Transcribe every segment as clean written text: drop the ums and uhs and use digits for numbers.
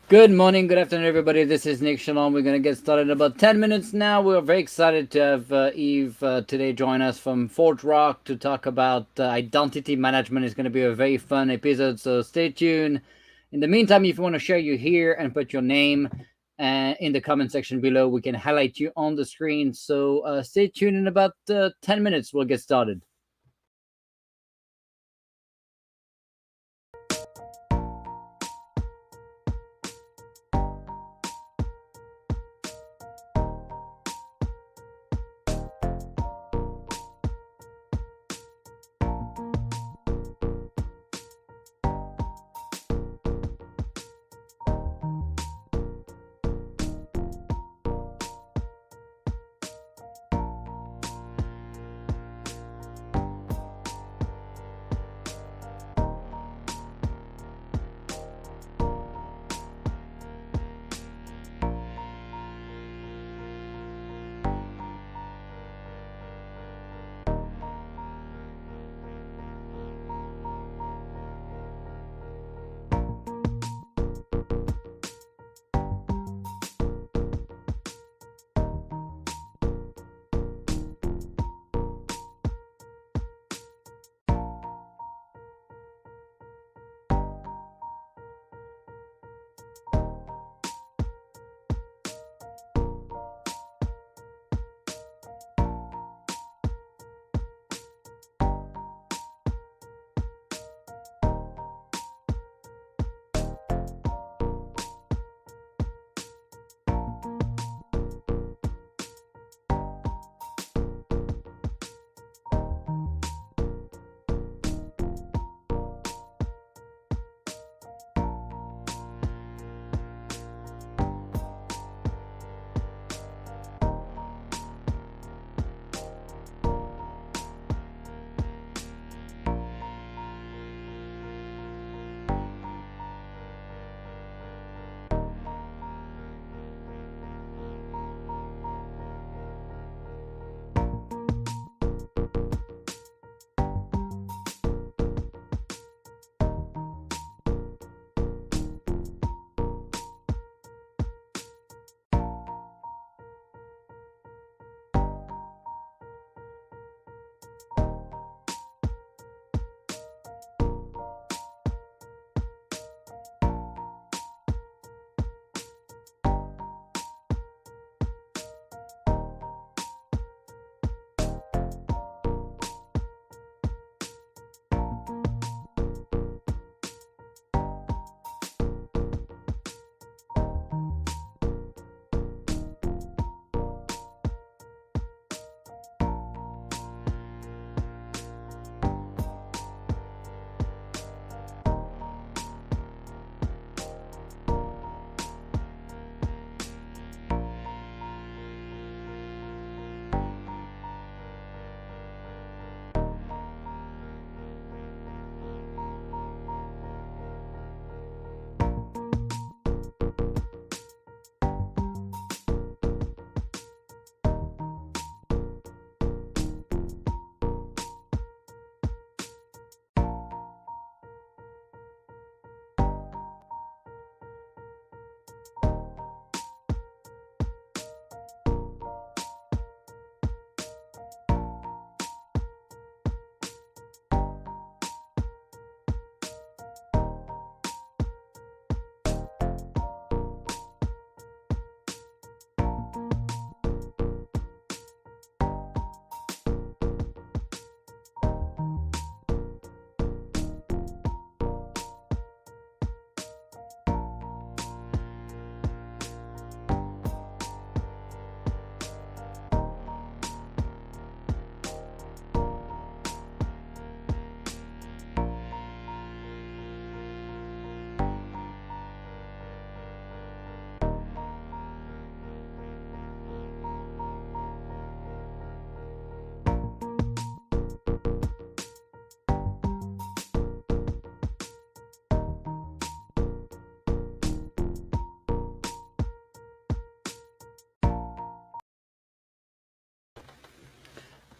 Good morning, good afternoon, everybody. This is Nick Shalom. We're going to get started in about 10 minutes now. We're very excited to have Eve today join us from ForgeRock to talk about identity management. It's going to be a very fun episode, so stay tuned. In the meantime, if you want to share you here and put your name in the comment section below, we can highlight you on the screen. So stay tuned. In about 10 minutes, we'll get started.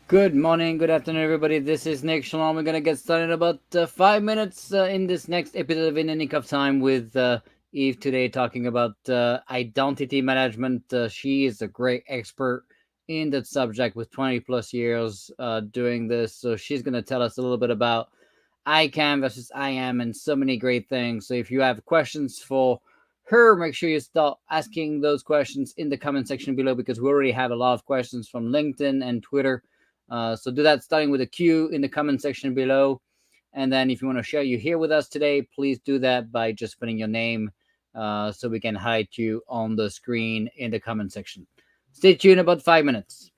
Good morning, good afternoon, everybody. This is Nick Shalom. We're going to get started in about 5 minutes in this next episode of In the Nick of Time with Eve today talking about identity management. She is a great expert in that subject with 20 plus years doing this. So she's going to tell us a little bit about ICAM versus IAM and so many great things. So if you have questions for her, make sure you start asking those questions in the comment section below, because we already have a lot of questions from LinkedIn and Twitter. So do that starting with a Q in the comment section below. And then if you want to share you here with us today, please do that by just putting your name so we can hide you on the screen in the comment section. Stay tuned, about 5 minutes.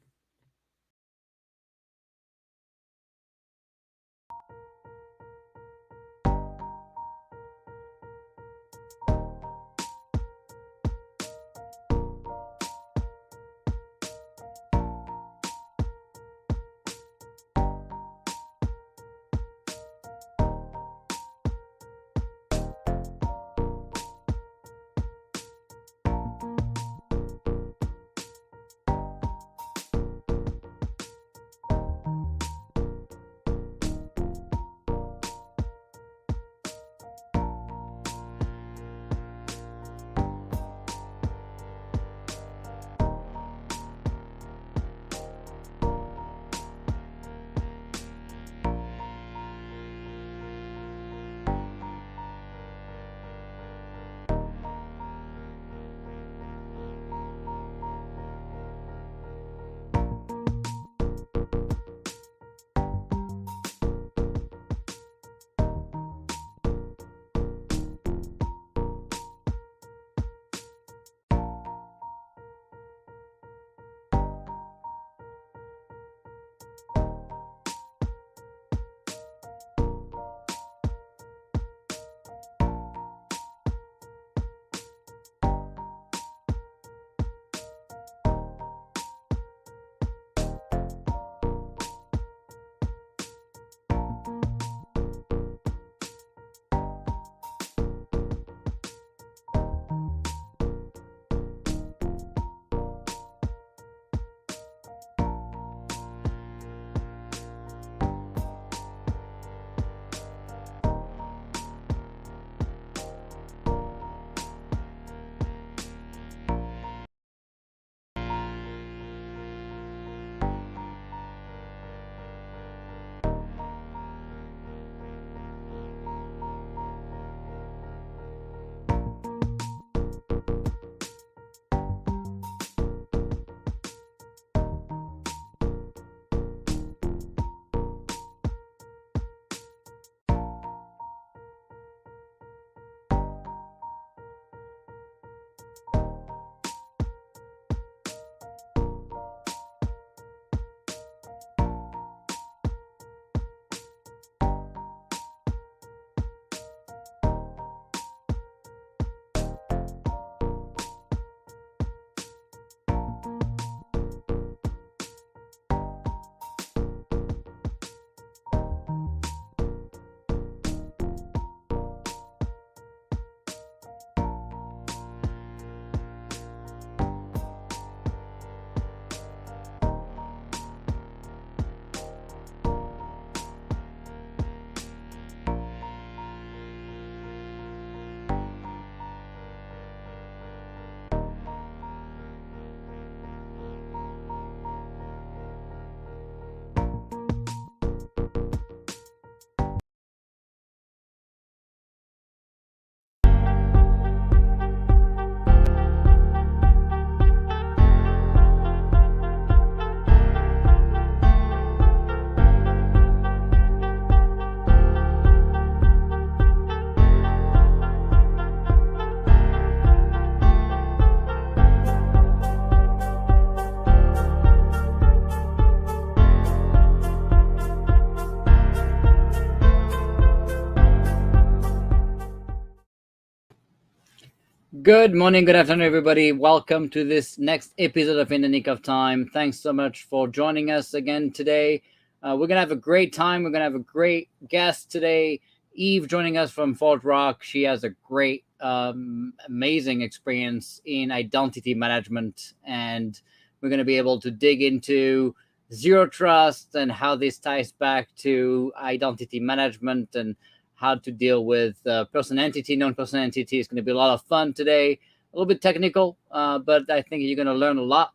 Good morning, good afternoon, everybody. Welcome to this next episode of In the Nick of Time. Thanks so much for joining us again today. We're going to have a great time. We're going to have a great guest today. Eve joining us from ForgeRock. She has a great, amazing experience in identity management. And we're going to be able to dig into zero trust and how this ties back to identity management and how to deal with person entity, non-person entity. It's going to be a lot of fun today. A little bit technical, but I think you're going to learn a lot.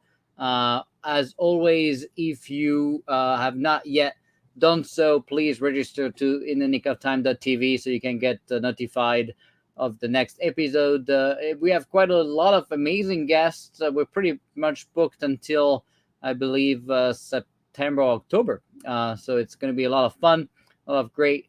As always, if you have not yet done so, please register to inthenickofTime.tv so you can get notified of the next episode. We have quite a lot of amazing guests. We're pretty much booked until, I believe, September or October. So it's going to be a lot of fun, a lot of great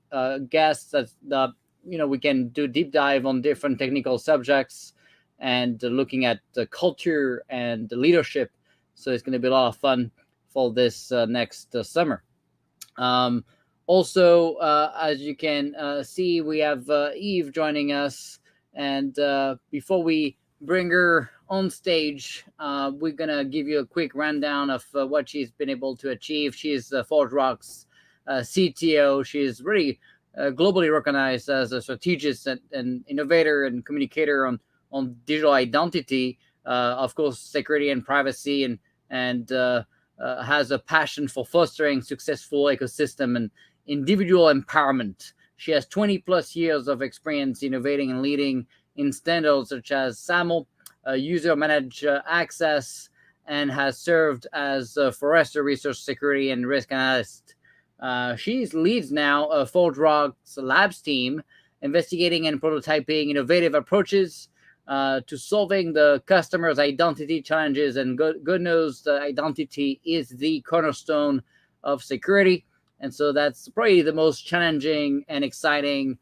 guests that we can do deep dive on different technical subjects and looking at the culture and the leadership. So it's going to be a lot of fun for this next summer. Also, as you can see, we have Eve joining us. And before we bring her on stage, we're going to give you a quick rundown of what she's been able to achieve. She is ForgeRock's CTO. She is really globally recognized as a strategist and innovator and communicator on digital identity, of course, security and privacy, and has a passion for fostering successful ecosystem and individual empowerment. She has 20 plus years of experience innovating and leading in standards such as SAML, User-Managed Access, and has served as Forrester Research security and risk analyst. She leads now ForgeRock's labs team, investigating and prototyping innovative approaches to solving the customer's identity challenges. And good knows the identity is the cornerstone of security. And so that's probably the most challenging and exciting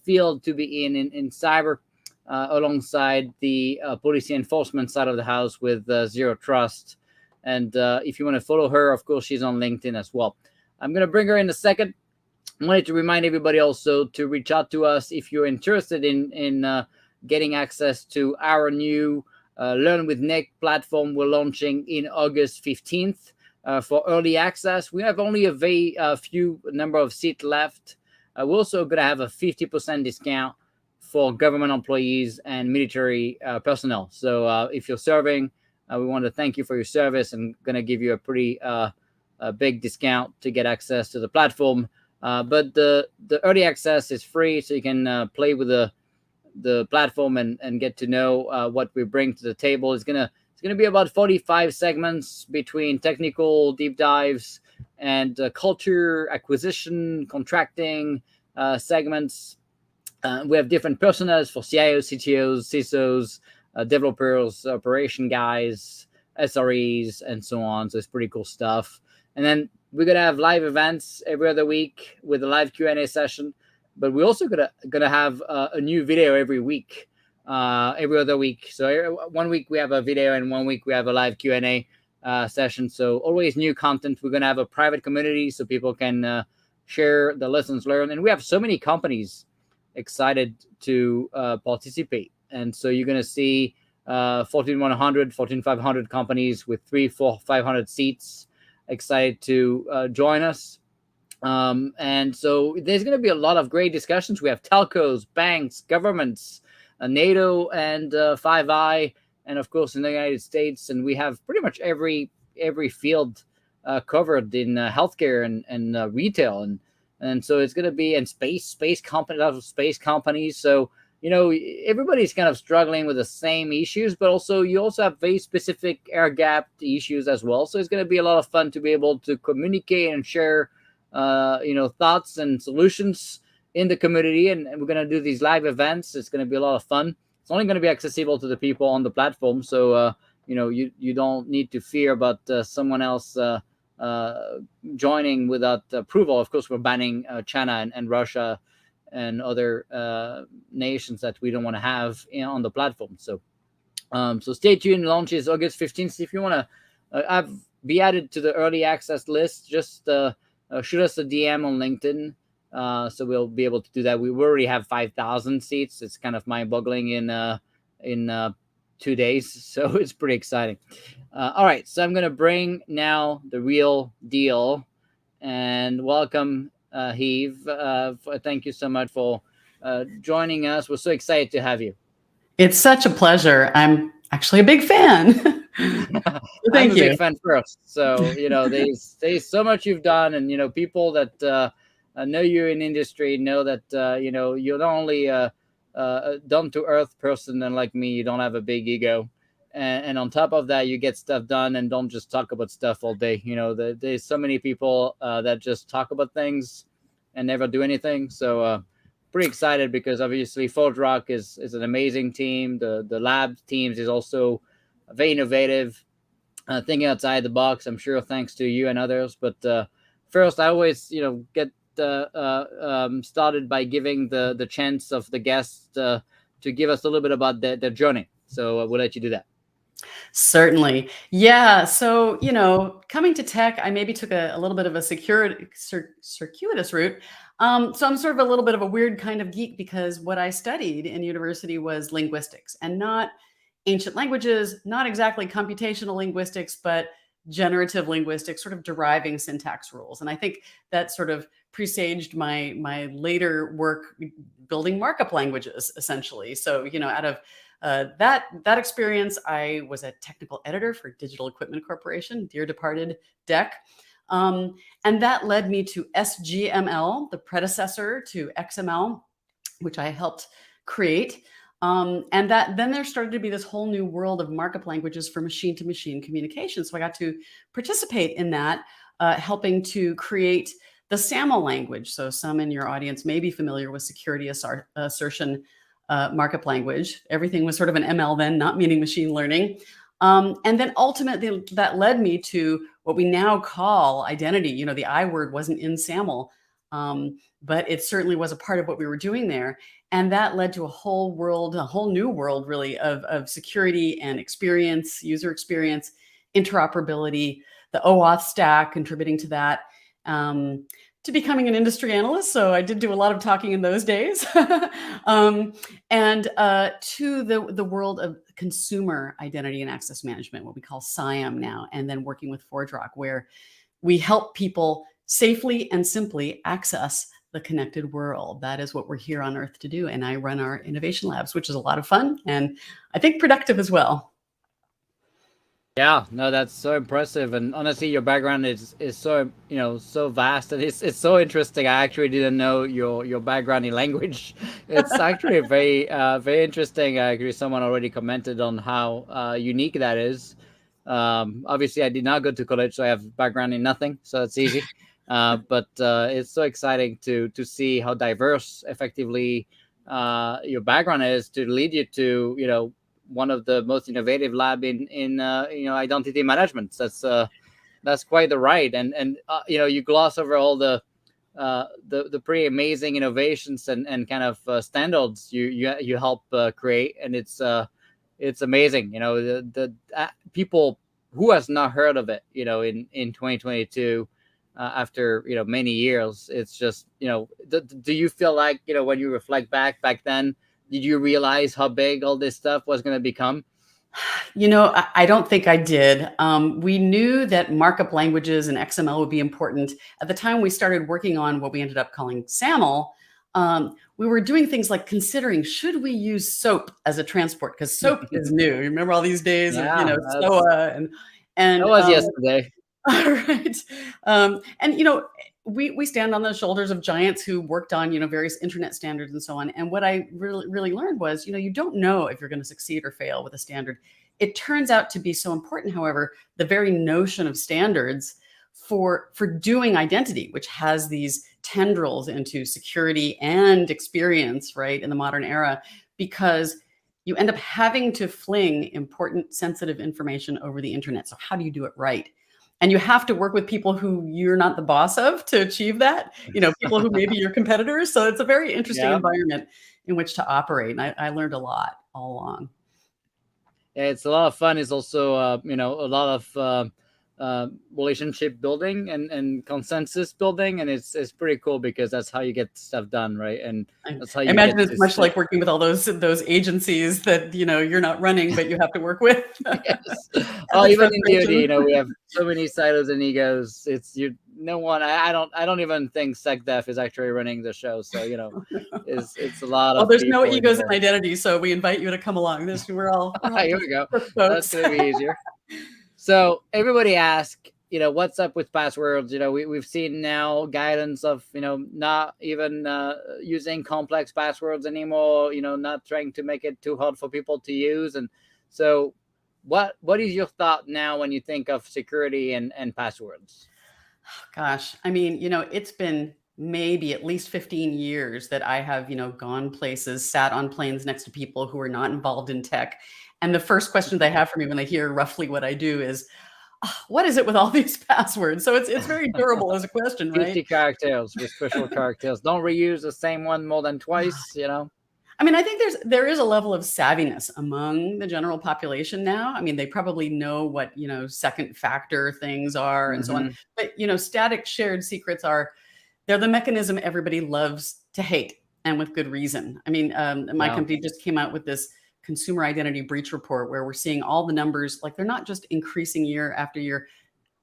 field to be in cyber, alongside the policy enforcement side of the house with Zero Trust. And if you want to follow her, of course, she's on LinkedIn as well. I'm going to bring her in a second. I wanted to remind everybody also to reach out to us if you're interested in getting access to our new Learn with Nick platform we're launching in August 15th for early access. We have only a few number of seats left. We're also going to have a 50% discount for government employees and military personnel. So if you're serving, we want to thank you for your service and going to give you a pretty big discount to get access to the platform. But the early access is free, so you can play with the platform and get to know what we bring to the table. It's gonna be about 45 segments between technical deep dives and culture, acquisition, contracting segments. We have different personas for CIOs, CTOs, CISOs, developers, operation guys, SREs, and so on. So it's pretty cool stuff. And then we're gonna have live events every other week with a live Q&A session. But we're also gonna have a new video every week, every other week. So 1 week we have a video, and 1 week we have a live Q&A session. So always new content. We're gonna have a private community so people can share the lessons learned. And we have so many companies excited to participate. And so you're gonna see Fortune 100, Fortune 500 companies with 300, 400, 500 seats excited to join us. And so there's going to be a lot of great discussions. We have telcos, banks, governments, NATO, and 5i, and of course in the United States. And we have pretty much every field covered in healthcare and retail, and so it's going to be in space companies, a lot of space companies. So everybody's kind of struggling with the same issues, but you also have very specific air gap issues as well. So it's going to be a lot of fun to be able to communicate and share thoughts and solutions in the community. And we're going to do these live events. It's going to be a lot of fun. It's only going to be accessible to the people on the platform. So, you don't need to fear about someone else joining without approval. Of course, we're banning China and Russia and other nations that we don't want to have on the platform. So stay tuned. Launch is August 15th. If you want to be added to the early access list, just shoot us a DM on LinkedIn, so we'll be able to do that. We already have 5,000 seats. It's kind of mind-boggling in 2 days, so it's pretty exciting. All right, so I'm going to bring now the real deal and welcome Eve. Thank you so much for joining us. We're so excited to have you. It's such a pleasure. I'm actually a big fan. I'm a big fan first. So, there's so much you've done, and, people that know you in industry, know that you're not only a down to earth person, and like me, you don't have a big ego. And on top of that, you get stuff done and don't just talk about stuff all day. There's so many people that just talk about things and never do anything. So pretty excited because obviously ForgeRock is an amazing team. The lab teams is also very innovative, thinking outside the box. I'm sure thanks to you and others. But first, I always get started by giving the chance of the guests to give us a little bit about their journey. So we'll let you do that. Certainly. Yeah. So, coming to tech, I maybe took a little bit of a circuitous route. So I'm sort of a little bit of a weird kind of geek because what I studied in university was linguistics, and not ancient languages, not exactly computational linguistics, but generative linguistics, sort of deriving syntax rules. And I think that sort of presaged my later work building markup languages, essentially. So, out of that experience, I was a technical editor for Digital Equipment Corporation, dear departed DEC. And that led me to SGML, the predecessor to XML, which I helped create. And then there started to be this whole new world of markup languages for machine-to-machine communication. So I got to participate in that, helping to create the SAML language. So some in your audience may be familiar with security assertion markup language. Everything was sort of an ML then, not meaning machine learning. And then ultimately that led me to what we now call identity. The I word wasn't in SAML, but it certainly was a part of what we were doing there. And that led to a whole new world really of security and experience, user experience, interoperability, the OAuth stack contributing to that. To becoming an industry analyst. So I did do a lot of talking in those days. And to the world of consumer identity and access management, what we call SIAM now, and then working with ForgeRock, where we help people safely and simply access the connected world. That is what we're here on Earth to do. And I run our innovation labs, which is a lot of fun and I think productive as well. Yeah, no, that's so impressive, and honestly, your background is so so vast, and it's so interesting. I actually didn't know your background in language. It's actually very interesting. I agree. Someone already commented on how unique that is. Obviously, I did not go to college, so I have background in nothing, so it's easy. But it's so exciting to see how diverse, effectively, your background is to lead you to one of the most innovative lab in identity management. That's quite the ride, and you gloss over all the pretty amazing innovations and kind of standards you help create, and it's amazing. The people who has not heard of it, in 2022, after many years. It's just do you feel like when you reflect back then, did you realize how big all this stuff was going to become? I don't think I did. We knew that markup languages and XML would be important. At the time we started working on what we ended up calling SAML, we were doing things like considering, should we use SOAP as a transport? Because SOAP is new. You remember all these days of, SOA and that was yesterday. All right. We stand on the shoulders of giants who worked on, various internet standards and so on. And what I really learned was, you don't know if you're going to succeed or fail with a standard. It turns out to be so important, however, the very notion of standards for doing identity, which has these tendrils into security and experience, right, in the modern era, because you end up having to fling important, sensitive information over the internet. So how do you do it right? And you have to work with people who you're not the boss of to achieve that, people who may be your competitors. So it's a very interesting environment in which to operate. And I learned a lot all along. Yeah, it's a lot of fun. It's also, a lot of relationship building and consensus building. And it's pretty cool because that's how you get stuff done, right? And that's how you imagine it's much like working with all those agencies that, you're not running, but you have to work with. Yes. Oh, even in DoD, we have so many silos and egos. It's I don't even think SecDef is actually running the show. So, it's a lot of there's no egos in identity. So we invite you to come along. We're all here we go. That's going to be easier. So everybody asks, what's up with passwords? We've seen now guidance of, not even using complex passwords anymore, not trying to make it too hard for people to use. And so what is your thought now when you think of security and passwords? Gosh, I mean, it's been maybe at least 15 years that I have, gone places, sat on planes next to people who are not involved in tech. And the first question they have for me when they hear roughly what I do is, what is it with all these passwords? So it's very durable as a question, right? 50 characters with special characters. Don't reuse the same one more than twice, I mean, I think there is a level of savviness among the general population now. I mean, they probably know what, second factor things are and so on. But, static shared secrets they're the mechanism everybody loves to hate, and with good reason. I mean, my company just came out with this consumer identity breach report where we're seeing all the numbers, like they're not just increasing year after year.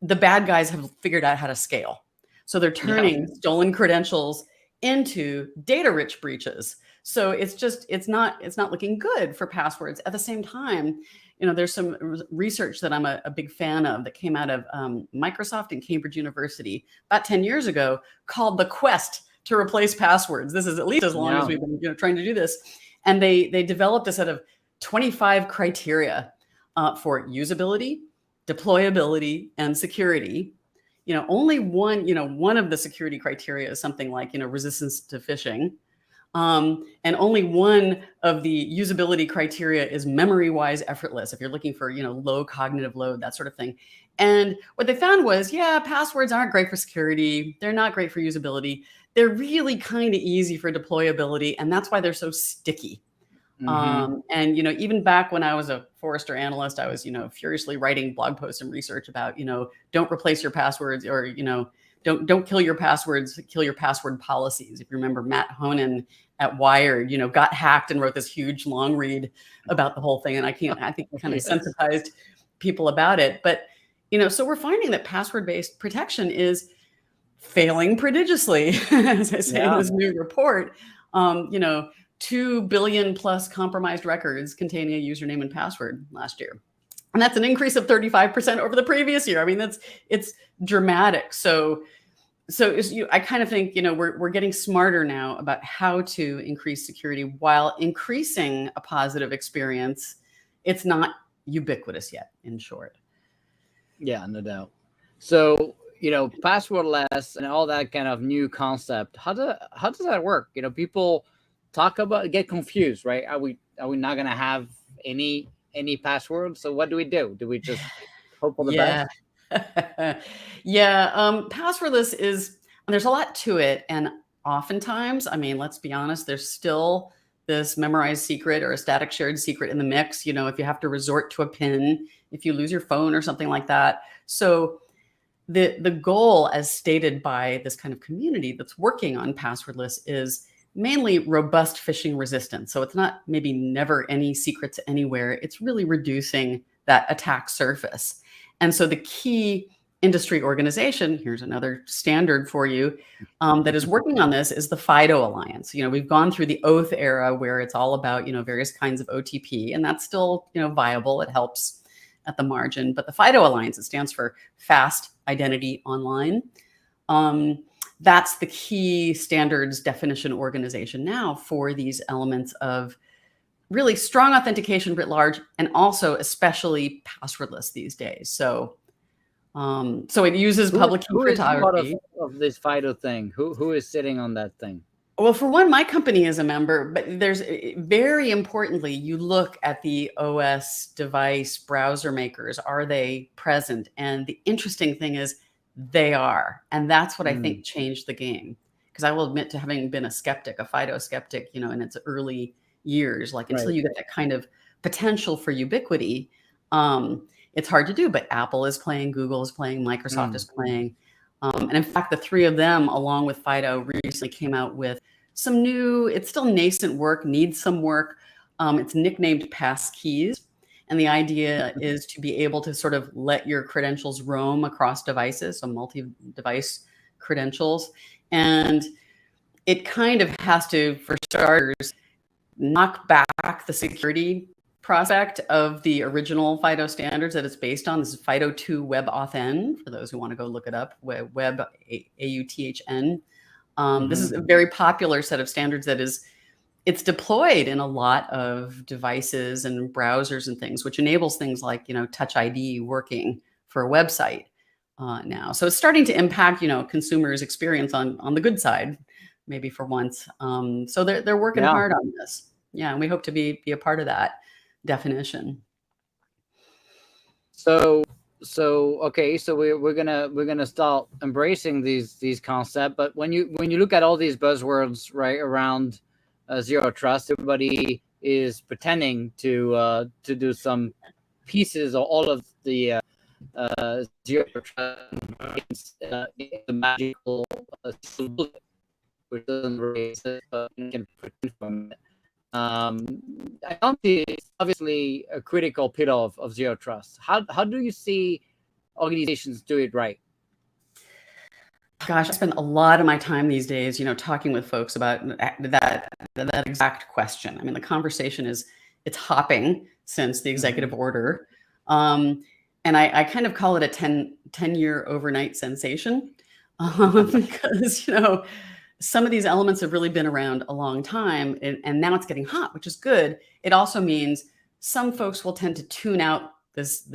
The bad guys have figured out how to scale. So they're turning stolen credentials into data rich breaches. So it's not looking good for passwords. At the same time, there's some research that I'm a big fan of that came out of Microsoft and Cambridge University about 10 years ago called The Quest to Replace Passwords. This is at least as long as we've been trying to do this. And they developed a set of 25 criteria for usability, deployability, and security. Only one of the security criteria is something like, resistance to phishing. And only one of the usability criteria is memory-wise effortless. If you're looking for, low cognitive load, that sort of thing. And what they found was, passwords aren't great for security. They're not great for usability. They're really kind of easy for deployability. And that's why they're so sticky. And, even back when I was a Forrester analyst, I was, furiously writing blog posts and research about, don't replace your passwords, or, don't kill your passwords, kill your password policies. If you remember, Matt Honan at Wired, got hacked and wrote this huge long read about the whole thing. And I think kind of sensitized people about it. But, so we're finding that password-based protection is failing prodigiously, as I say in this new report. 2 billion plus compromised records containing a username and password last year. And that's an increase of 35% over the previous year. I mean, it's dramatic. So I kind of think, we're getting smarter now about how to increase security while increasing a positive experience. It's not ubiquitous yet, in short. Yeah, no doubt. So, passwordless and all that kind of new concept, how does that work? People get confused, right? Are we not going to have any passwords? So what do? Do we just hope for the best? Passwordless there's a lot to it. And oftentimes, I mean, let's be honest, there's still this memorized secret or a static shared secret in the mix, if you have to resort to a PIN, if you lose your phone or something like that. So the goal, as stated by this kind of community that's working on passwordless, is mainly robust phishing resistance. So it's not maybe never any secrets anywhere. It's really reducing that attack surface. And so the key industry organization, here's another standard for you, that is working on this is the Fido Alliance. We've gone through the oath era where it's all about, various kinds of OTP, and that's still, viable. It helps at the margin. But the Fido Alliance, it stands for Fast Identity Online. That's the key standards definition organization now for these elements of really strong authentication writ large, and also especially passwordless these days. So it uses public key cryptography. Of this Fido thing? Who is sitting on that thing? Well, for one, my company is a member, but there's very importantly, you look at the OS device browser makers. Are they present? And the interesting thing is, they are. And that's what I think changed the game. Because I will admit to having been a skeptic, a Fido skeptic, in its early years, until you get that kind of potential for ubiquity, it's hard to do. But Apple is playing, Google is playing, Microsoft is playing. And in fact, the three of them, along with Fido, recently came out with some new, it's still nascent work, needs some work. It's nicknamed passkeys. And the idea is to be able to sort of let your credentials roam across devices, so multi-device credentials. And it kind of has to, for starters, knock back the security prospect of the original FIDO standards that it's based on. This is FIDO 2 Web Authn, for those who want to go look it up, Web AUTHN. This is a very popular set of standards that it's deployed in a lot of devices and browsers and things, which enables things like, Touch ID working for a website now. So it's starting to impact, consumers' experience on the good side, maybe for once. So they're working hard on this. Yeah, and we hope to be a part of that definition. So okay, so we're gonna start embracing these concepts. But when you look at all these buzzwords right around zero trust, everybody is pretending to do some pieces or all of the zero trust the magical which doesn't really exist, but you can pretend from it. Identity is obviously a critical pillar of zero trust. How do you see organizations do it right? Gosh, I spend a lot of my time these days, talking with folks about that exact question. I mean, the conversation it's hopping since the executive order. And I kind of call it a 10-year overnight sensation because, some of these elements have really been around a long time, and now it's getting hot, which is good. It also means some folks will tend to tune out this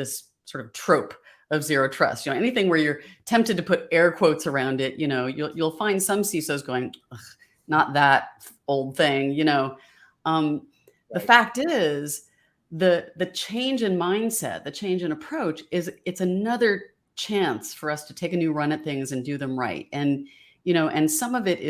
sort of trope of zero trust. Anything where you're tempted to put air quotes around it, you'll find some CISOs going, not that old thing. The fact is, the change in mindset, the change in approach it's another chance for us to take a new run at things and do them right. And some of it,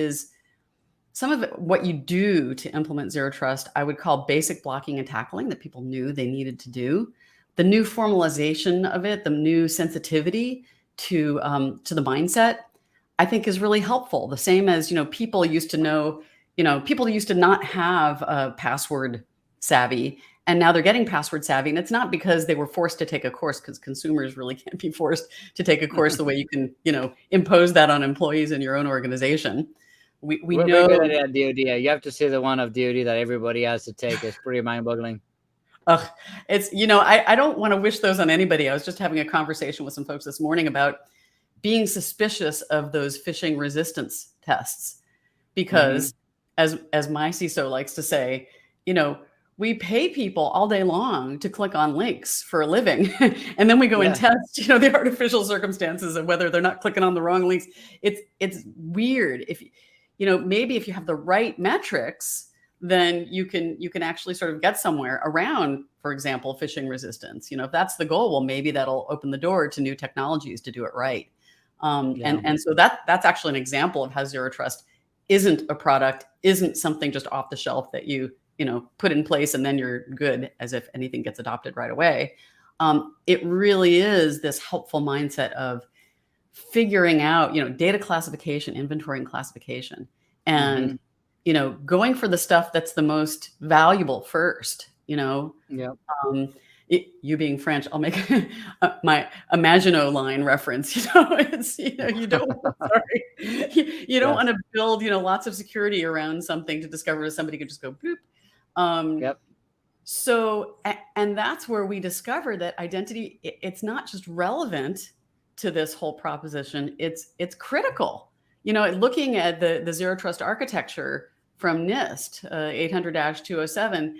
what you do to implement zero trust, I would call basic blocking and tackling that people knew they needed to do. The new formalization of it, the new sensitivity to the mindset, I think is really helpful. The same as, people used to know, people used to not have password savvy, and now they're getting password savvy. And it's not because they were forced to take a course, because consumers really can't be forced to take a course the way you can, impose that on employees in your own organization. We're know good at DoD. You have to say the one of DoD that everybody has to take. It's pretty mind-boggling. It's, I don't want to wish those on anybody. I was just having a conversation with some folks this morning about being suspicious of those phishing resistance tests, because as my CISO likes to say, we pay people all day long to click on links for a living. And then we go and test, the artificial circumstances of whether they're not clicking on the wrong links. It's weird. If, maybe if you have the right metrics, then you can actually sort of get somewhere around, for example, phishing resistance. If that's the goal, well, maybe that'll open the door to new technologies to do it right. And so that's actually an example of how zero trust isn't a product, isn't something just off the shelf that you put in place and then you're good, as if anything gets adopted right away. It really is this helpful mindset of figuring out, data classification, inventory and classification, and, going for the stuff that's the most valuable first, you being French, I'll make my Maginot line reference, it's, you don't, you don't want to build, lots of security around something to discover somebody could just go boop. So, and that's where we discover that identity, it's not just relevant to this whole proposition, it's critical. Looking at the zero trust architecture from NIST 800-207,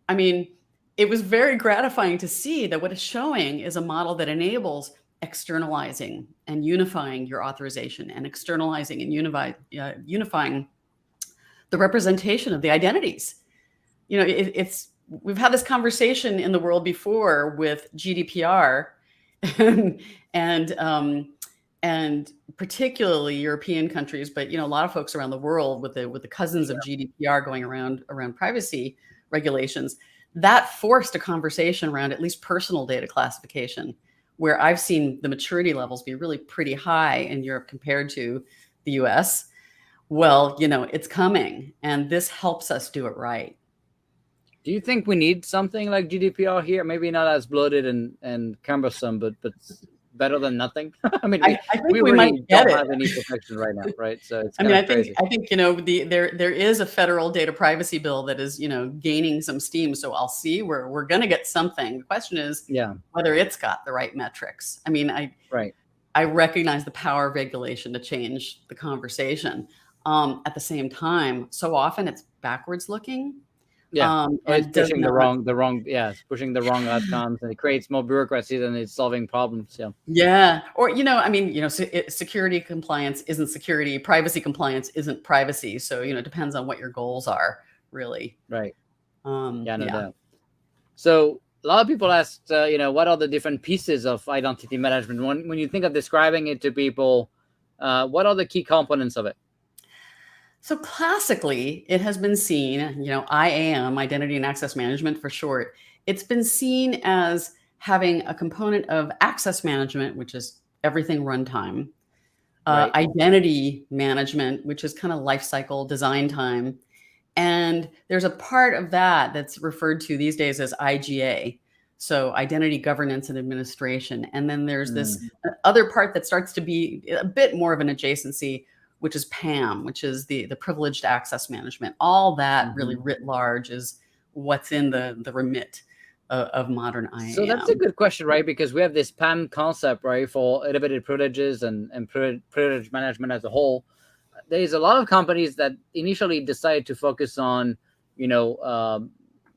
I mean, it was very gratifying to see that what it's showing is a model that enables externalizing and unifying your authorization, and externalizing and unifying the representation of the identities. We've had this conversation in the world before with GDPR and particularly European countries, but a lot of folks around the world with the cousins of GDPR going around privacy regulations, that forced a conversation around at least personal data classification, where I've seen the maturity levels be really pretty high in Europe compared to the US. Well, it's coming, and this helps us do it right. Do you think we need something like GDPR here? Maybe not as bloated and cumbersome, but better than nothing. I mean, I think we we really might get don't it. have any protection right now, right? So it's I kind mean, of crazy. I think, you know, there is a federal data privacy bill that is, you know, gaining some steam. So I'll see, we're going to get something. The question is Yeah, whether it's got the right metrics. I mean, right. I recognize the power of regulation to change the conversation. At the same time, so often it's backwards looking. Yeah, or it's And does pushing not. yeah, it's pushing the wrong outcomes, and it creates more bureaucracy than it's solving problems. Yeah, Yeah. Or, you know, I mean, you know, security compliance isn't security, privacy compliance isn't privacy. So, you know, it depends on what your goals are, really. right. Yeah, no Yeah. doubt. So a lot of people asked, you know, what are the different pieces of identity management? When you think of describing it to people, what are the key components of it? So classically, it has been seen, you know, IAM, identity and access management for short, it's been seen as having a component of access management, which is everything runtime, Right. identity management, which is kind of life cycle design time. And there's a part of that that's referred to these days as IGA. So identity governance and administration. And then there's this other part that starts to be a bit more of an adjacency, which is PAM, which is the privileged access management. All that really writ large is what's in the remit of modern IAM. So that's a good question, right? Because we have this PAM concept, right, for elevated privileges and privilege management as a whole. There's a lot of companies that initially decided to focus on, you know,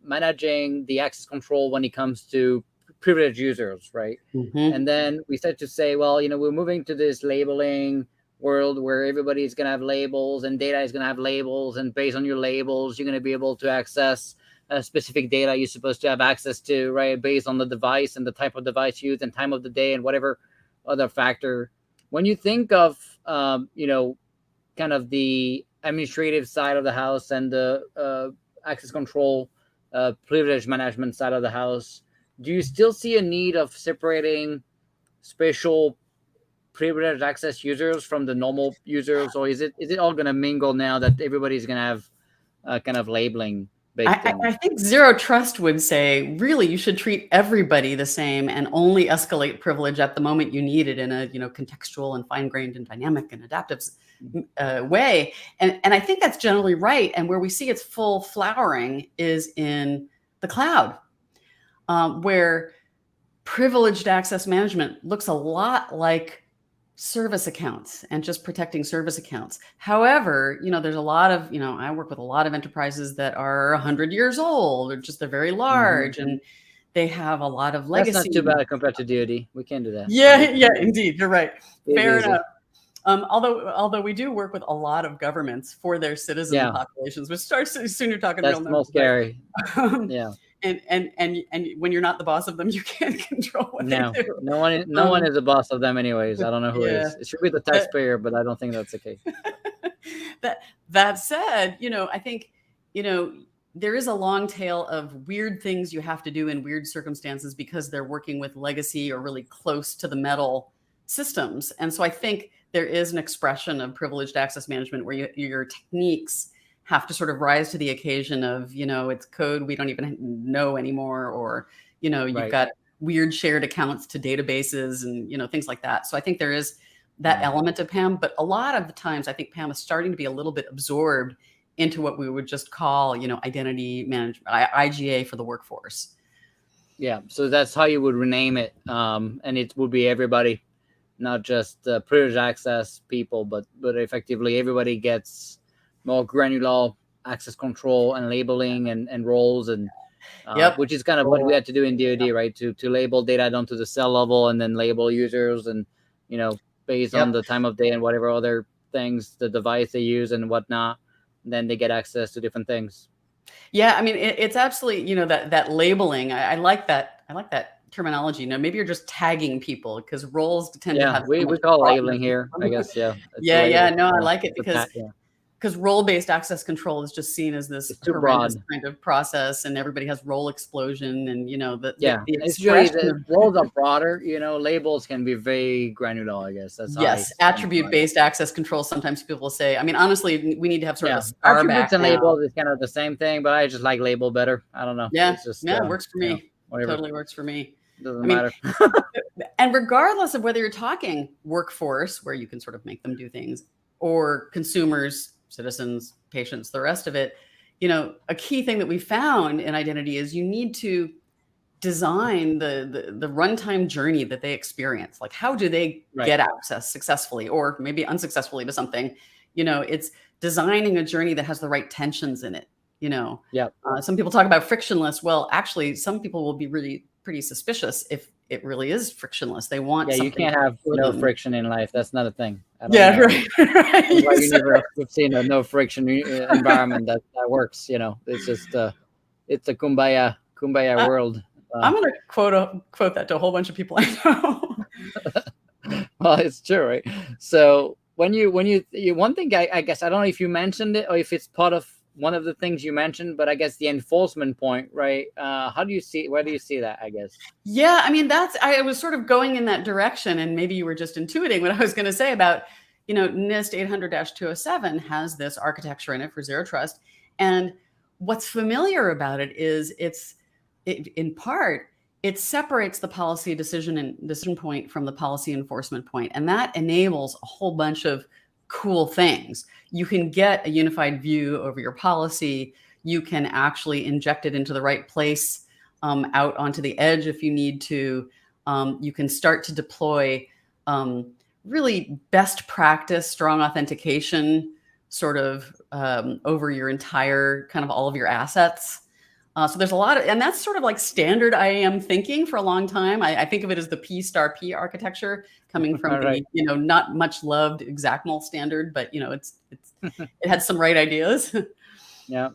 managing the access control when it comes to privileged users, right? And then we started to say, well, you know, we're moving to this labeling world where everybody's going to have labels and data is going to have labels, and based on your labels, you're going to be able to access specific data you're supposed to have access to, right, based on the device and the type of device used and time of the day and whatever other factor. When you think of, you know, kind of the administrative side of the house and the access control, privilege management side of the house, do you still see a need of separating special privileged access users from the normal users, or is it all going to mingle now that everybody's going to have kind of labeling baked in? I think Zero Trust would say, really, you should treat everybody the same and only escalate privilege at the moment you need it in a, you know, contextual and fine-grained and dynamic and adaptive way. And I think that's generally right. And where we see its full flowering is in the cloud, where privileged access management looks a lot like service accounts and just protecting service accounts. However, you know, there's a lot of, you know, I work with a lot of enterprises that are 100 years old, or just they're very large and they have a lot of legacy. That's not too bad compared to DoD. We can do that. Yeah, indeed. You're right. Fair enough. Easy. Although we do work with a lot of governments for their citizen populations, which starts soon you're talking that's real most scary. Yeah. And when you're not the boss of them, you can't control what they do. No one is the boss of them anyways. I don't know who is. It should be the taxpayer, but I don't think that's the case. That said, you know, I think, you know, there is a long tail of weird things you have to do in weird circumstances because they're working with legacy or really close to the metal systems. And so I think there is an expression of privileged access management where your techniques have to sort of rise to the occasion of, you know, it's code we don't even know anymore, or, you know, you've got weird shared accounts to databases and, you know, things like that. So I think there is that element of PAM, but a lot of the times I think PAM is starting to be a little bit absorbed into what we would just call, you know, identity management, IGA for the workforce. Yeah, so that's how you would rename it, and it would be everybody, not just privileged access people, but effectively everybody gets more granular access control and labeling and roles, and which is kind of what we had to do in DoD, right? To label data down to the cell level and then label users, and, you know, based on the time of day and whatever other things, the device they use and whatnot, and then they get access to different things. Yeah, I mean, it's absolutely, you know, that labeling. I like that. I like that terminology. Now, maybe you're just tagging people because roles tend to have. We call labeling here, I guess. Yeah. No, I like it because role-based access control is just seen as this horrendous kind of process, and everybody has role explosion, and, you know, it's really the roles are broader. You know, labels can be very granular, I guess. That's attribute-based access control. Sometimes people will say, I mean, honestly, we need to have sort of a star attributes and labels is kind of the same thing, but I just like label better. I don't know. Yeah, it's just, it works for me. Whatever. Totally works for me. Doesn't I mean, matter. and regardless of whether you're talking workforce, where you can sort of make them do things, or consumers, citizens, patients, the rest of it, a key thing that we found in identity is you need to design the runtime journey that they experience. Like, how do they get access successfully or maybe unsuccessfully to something? It's designing a journey that has the right tensions in it. Some people talk about frictionless. Well, actually, some people will be really pretty suspicious if it really is frictionless. They want something. You can't have no friction in life. That's not a thing. Yeah, right. That's why you never have seen a no friction environment that works. It's just it's a kumbaya world. I'm going to quote that to a whole bunch of people I know. Well, it's true, right? So when you one thing, I guess, I don't know if you mentioned it or if it's part of one of the things you mentioned, but I guess the enforcement point, right? Where do you see that, I guess? Yeah, I mean, I was sort of going in that direction, and maybe you were just intuiting what I was going to say about, NIST 800-207 has this architecture in it for zero trust. And what's familiar about it is in part, it separates the policy decision point from the policy enforcement point. And that enables a whole bunch of cool things. You can get a unified view over your policy. You can actually inject it into the right place, out onto the edge if you need to. You can start to deploy really best practice, strong authentication sort of over your entire kind of all of your assets. So there's a lot of, and that's sort of like standard IAM thinking for a long time. I think of it as the P*P architecture coming from the, not much loved XACML standard, but it had some right ideas. Yeah.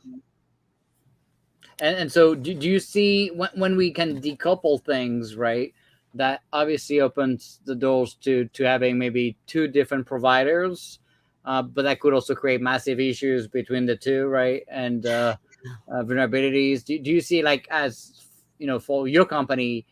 And so do you see when we can decouple things, right, that obviously opens the doors to having maybe two different providers, but that could also create massive issues between the two, right? And vulnerabilities. Do you see, like, as for your company,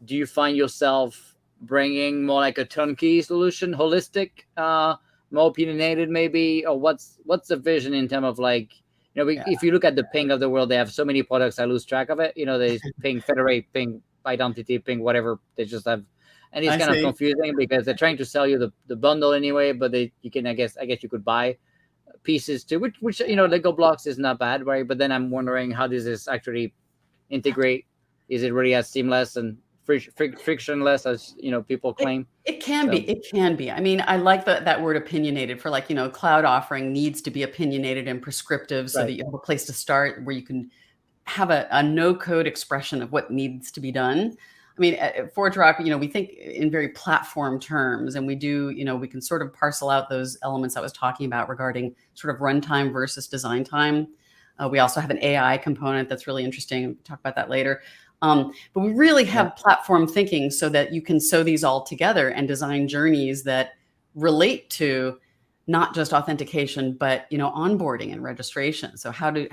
do you find yourself bringing more like a turnkey solution, holistic, more opinionated maybe, or what's the vision in terms of, like, if you look at the ping of the world, they have so many products, I lose track of it. They ping federate, ping identity, ping whatever. They just have, and it's kind of confusing because they're trying to sell you the bundle anyway, but you can, I guess you could buy pieces too, which Lego blocks is not bad, right? But then I'm wondering, how does this actually integrate? Is it really as seamless and frictionless as people claim? It can be. I mean, I like that word opinionated for, like, cloud offering needs to be opinionated and prescriptive so that you have a place to start where you can have a no code expression of what needs to be done. I mean, at ForgeRock, we think in very platform terms, and we do, we can sort of parcel out those elements I was talking about regarding sort of runtime versus design time. We also have an AI component that's really interesting. We'll talk about that later. But we really have platform thinking so that you can sew these all together and design journeys that relate to not just authentication, but onboarding and registration. So how did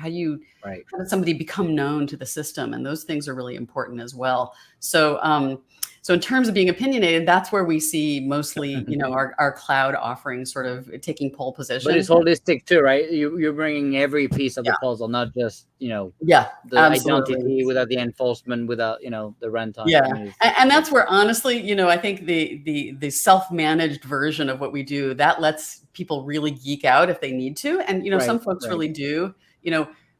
somebody become known to the system? And those things are really important as well. So so in terms of being opinionated, that's where we see mostly our cloud offerings sort of taking pole position. But it's holistic too, right? You're bringing every piece of the puzzle, not just the identity without the enforcement, without the runtime. Yeah, and that's where, honestly, I think the self-managed version of what we do, that lets people really geek out if they need to, and some folks really do.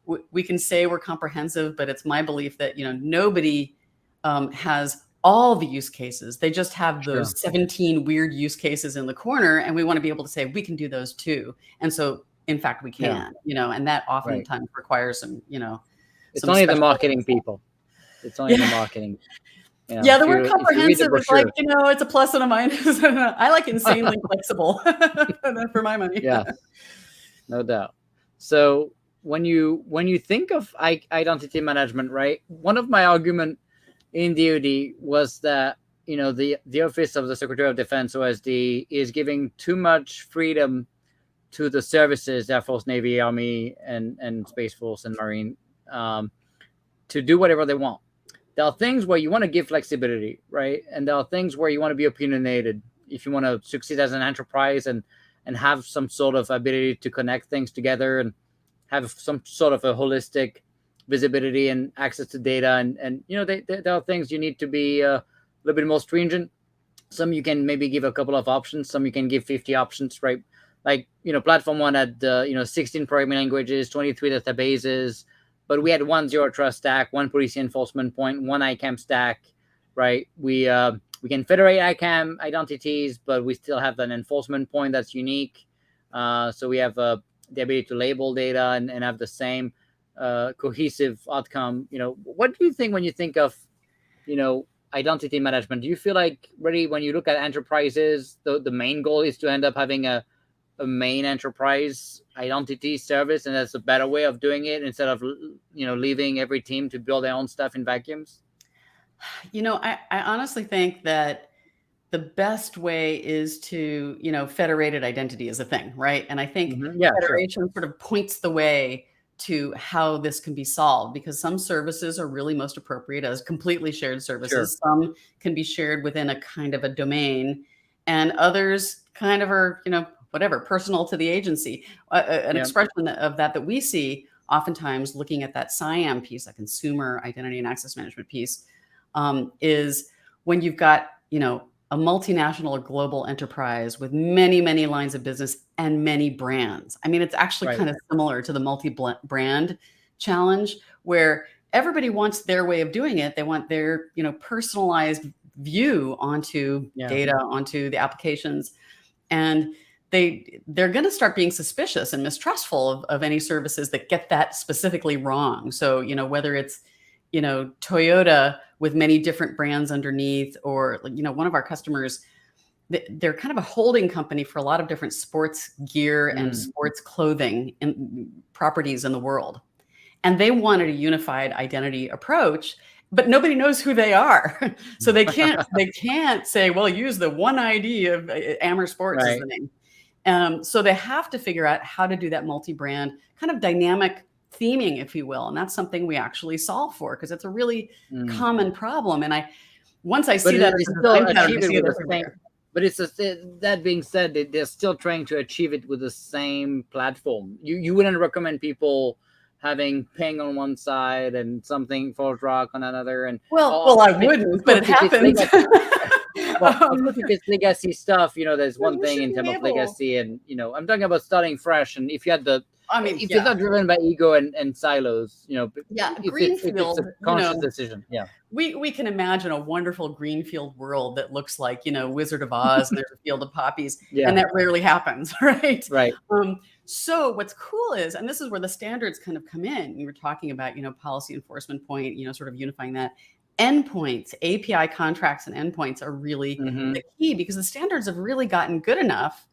We can say we're comprehensive, but it's my belief that nobody has all the use cases. They just have those 17 weird use cases in the corner, and we want to be able to say we can do those too. And so, in fact, we can. And that oftentimes requires some. It's only the marketing people. It's only the marketing. The word comprehensive is like, it's a plus and a minus. I like insanely flexible for my money. Yeah, no doubt. So when you think of identity management, right? One of my argument in DoD was that the Office of the Secretary of Defense, OSD, is giving too much freedom to the services, Air Force, Navy, Army, and Space Force and Marine, to do whatever they want. There are things where you want to give flexibility, right? And there are things where you want to be opinionated. If you want to succeed as an enterprise and have some sort of ability to connect things together and have some sort of a holistic visibility and access to data, and there are things you need to be a little bit more stringent. Some you can maybe give a couple of options, some you can give 50 options, right? Like, platform one had 16 programming languages, 23 databases, but we had one zero trust stack, one policy enforcement point, one ICAM stack, right? We can federate ICAM identities, but we still have an enforcement point that's unique. So we have the ability to label data and have the same cohesive outcome. What do you think when you think of, identity management? Do you feel like really when you look at enterprises, the main goal is to end up having a main enterprise identity service, and that's a better way of doing it instead of leaving every team to build their own stuff in vacuums? I honestly think that the best way is to, federated identity is a thing, right? And I think Yeah, sure. federation sort of points the way to how this can be solved, because some services are really most appropriate as completely shared services. Sure. Some can be shared within a kind of a domain, and others kind of are, whatever, personal to the agency. An expression of that we see oftentimes looking at that SIAM piece, that consumer identity and access management piece, is when you've got, a multinational or global enterprise with many, many lines of business and many brands. I mean, it's actually kind of similar to the multi-brand challenge, where everybody wants their way of doing it. They want their, personalized view onto data, onto the applications. And they're going to start being suspicious and mistrustful of any services that get that specifically wrong. So, whether it's, Toyota with many different brands underneath, or, one of our customers, they're kind of a holding company for a lot of different sports gear and sports clothing and properties in the world. And they wanted a unified identity approach, but nobody knows who they are. So they can't say, well, use the one ID of Amer Sports is the name. So they have to figure out how to do that multi-brand kind of dynamic theming, if you will. And that's something we actually solve for, because it's a really common problem. And once I see that, but it's that being said, they're still trying to achieve it with the same platform. You wouldn't recommend people having Ping on one side and something ForgeRock on another, and I wouldn't, but it happens. If it's legacy stuff, there's one thing in terms of legacy, and I'm talking about starting fresh. And if you had if you're not driven by ego and silos, greenfield, it's a conscious decision. We can imagine a wonderful greenfield world that looks like, Wizard of Oz, and there's a field of poppies, and that rarely happens, right? Right. So what's cool is, and this is where the standards kind of come in. We were talking about, policy enforcement point, sort of unifying that. Endpoints, API contracts and endpoints are really the key, because the standards have really gotten good enough,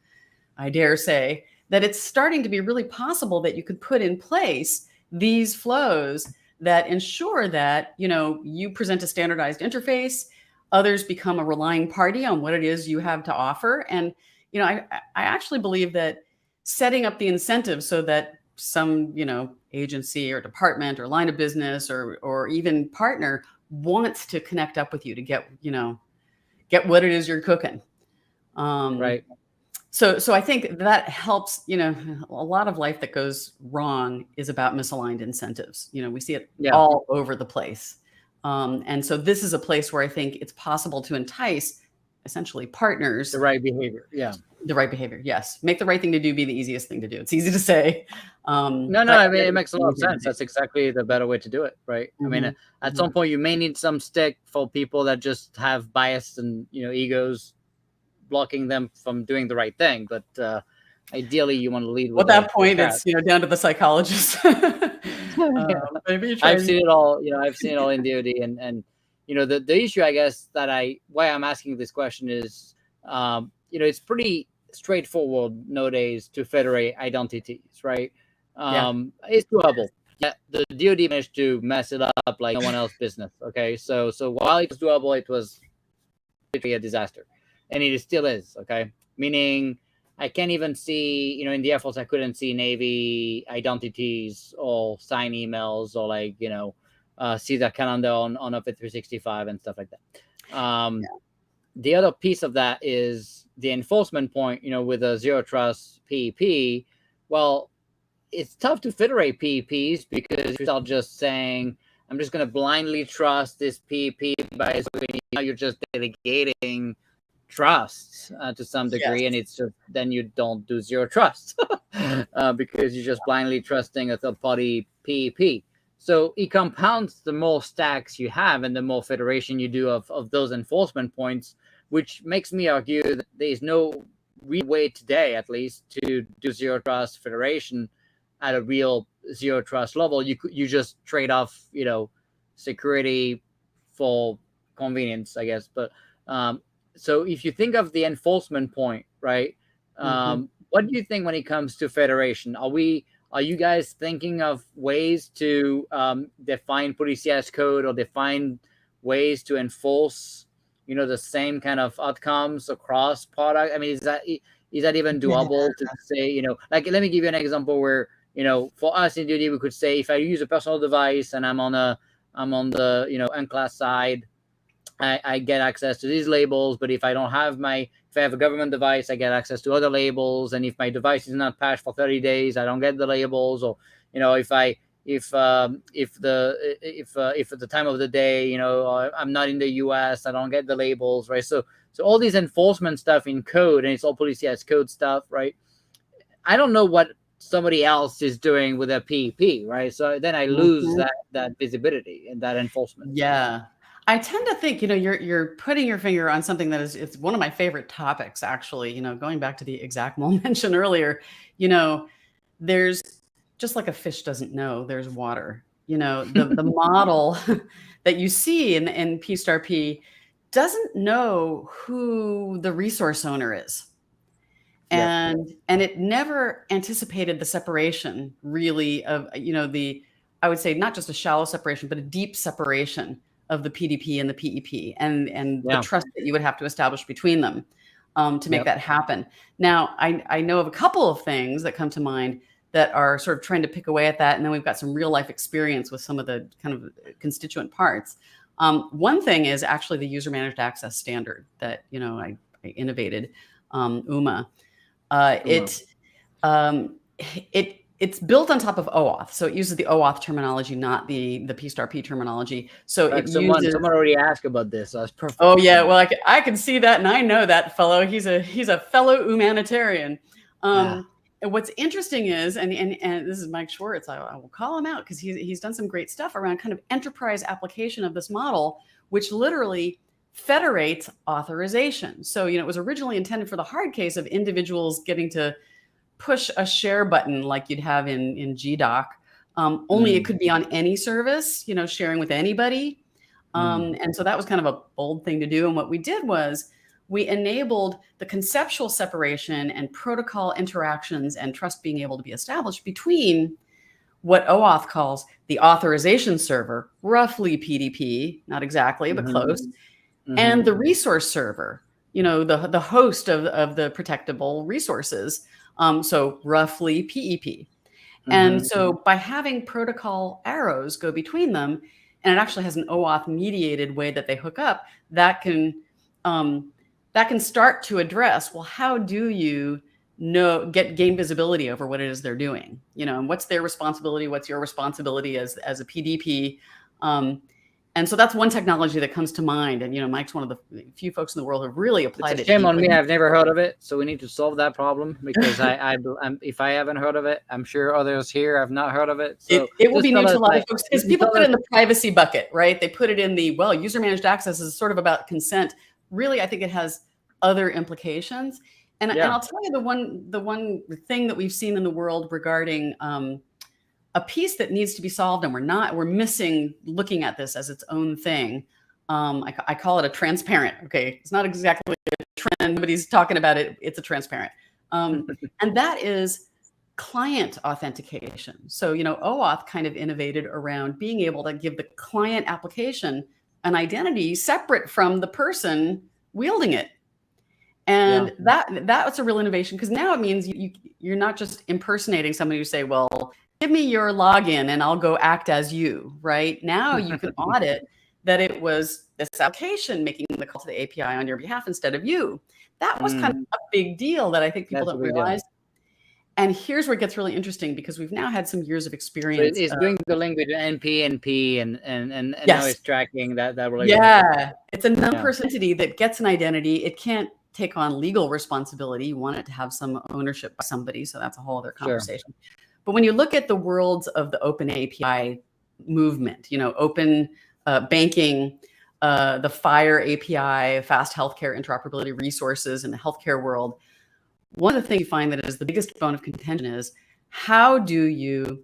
I dare say, that it's starting to be really possible that you could put in place these flows that ensure that, you present a standardized interface, others become a relying party on what it is you have to offer. And, I actually believe that setting up the incentives so that some, agency or department or line of business or even partner wants to connect up with you to get what it is you're cooking. Right. So I think that helps. A lot of life that goes wrong is about misaligned incentives. We see it all over the place. And so this is a place where I think it's possible to entice essentially partners. The right behavior. Yeah. The right behavior. Yes. Make the right thing to do be the easiest thing to do. It's easy to say. I mean, it makes a lot of sense. That's exactly the better way to do it. Right. I mean, at some point you may need some stick for people that just have bias and, egos blocking them from doing the right thing. But ideally you want to lead with that point, it's, down to the psychologist. I've seen it all, I've seen it all in DoD, and the issue, I guess, why I'm asking this question is, it's pretty straightforward nowadays to federate identities, right? It's doable. Yeah, the DoD managed to mess it up like no one else's business. Okay, so while it was doable, it was literally a disaster, and it still is. Okay, meaning I can't even see, in the Air Force, I couldn't see Navy identities or sign emails or see the calendar on Office 365 and stuff like that. The other piece of that is the enforcement point, with a zero trust PEP. Well, it's tough to federate PEPs because you start just saying, I'm just going to blindly trust this PEP by now you're just delegating trust to some degree, and it's just then you don't do zero trust because you're just blindly trusting a third-party PEP. So it compounds the more stacks you have and the more federation you do of those enforcement points, which makes me argue that there is no real way today, at least, to do zero trust federation at a real zero trust level. You just trade off, security for convenience, I guess. But so if you think of the enforcement point, right? What do you think when it comes to federation? Are you guys thinking of ways to define policy as code or define ways to enforce, the same kind of outcomes across product? I mean, is that even doable to say, like, let me give you an example where, for us in Duty, we could say if I use a personal device and I'm on the, unclass side, I get access to these labels, but if I have a government device, I get access to other labels. And if my device is not patched for 30 days, I don't get the labels. Or, if at the time of the day, I'm not in the US, I don't get the labels, right? So all these enforcement stuff in code, and it's all policy as code stuff, right? I don't know what somebody else is doing with a PEP, right? So then I lose that visibility and that enforcement. Yeah. I tend to think, you're putting your finger on something that it's one of my favorite topics, actually, going back to the exact Mole mentioned earlier, there's just like a fish doesn't know there's water, the model that you see in P*P doesn't know who the resource owner is. And it never anticipated the separation really of, I would say not just a shallow separation, but a deep separation of the PDP and the PEP and the trust that you would have to establish between them to make that happen. Now, I know of a couple of things that come to mind that are sort of trying to pick away at that. And then we've got some real life experience with some of the kind of constituent parts. One thing is actually the user-managed access standard that, I innovated, UMA. It's built on top of OAuth, so it uses the OAuth terminology, not the P*P terminology. So someone already asked about this. That's perfect. Oh yeah, well I can see that, and I know that fellow. He's a fellow humanitarian. And what's interesting is, and this is Mike Schwartz. I will call him out because he's done some great stuff around kind of enterprise application of this model, which literally federates authorization. So it was originally intended for the hard case of individuals getting to push a share button like you'd have in GDoc. Only it could be on any service, sharing with anybody. And so that was kind of a bold thing to do. And what we did was we enabled the conceptual separation and protocol interactions and trust being able to be established between what OAuth calls the authorization server, roughly PDP, not exactly, but close, and the resource server, the host of the protectable resources. So roughly PEP. And so by having protocol arrows go between them, and it actually has an OAuth mediated way that they hook up, that can start to address, well, how do you gain visibility over what it is they're doing? And what's their responsibility? What's your responsibility as a PDP? And so that's one technology that comes to mind. And, Mike's one of the few folks in the world who have really applied it. Shame on me. I've never heard of it. So we need to solve that problem because if I haven't heard of it, I'm sure others here have not heard of it. So it will be new to a lot of folks because people put it in the privacy bucket, right? They put it in user-managed access is sort of about consent. Really, I think it has other implications. And I'll tell you the one thing that we've seen in the world regarding a piece that needs to be solved, and we're missing looking at this as its own thing. I call it a transparent. Okay, it's not exactly a trend. Nobody's talking about it. It's a transparent, and that is client authentication. So OAuth kind of innovated around being able to give the client application an identity separate from the person wielding it. And that was a real innovation because now it means you're not just impersonating somebody who say, well, give me your login and I'll go act as you, right? Now you can audit that it was this application making the call to the API on your behalf instead of you. That was kind of a big deal that I think people don't realize. And here's where it gets really interesting, because we've now had some years of So experience. it's doing the link between NP and now Yes. it's tracking that relationship. Yeah, it's a non-person entity that gets an identity. It can't take on legal responsibility. You want it to have some ownership by somebody, so that's a whole other conversation. Sure. But when you look at the worlds of the open API movement, open banking, the FHIR API, fast healthcare interoperability resources in the healthcare world, one of the things you find that is the biggest bone of contention is, how do you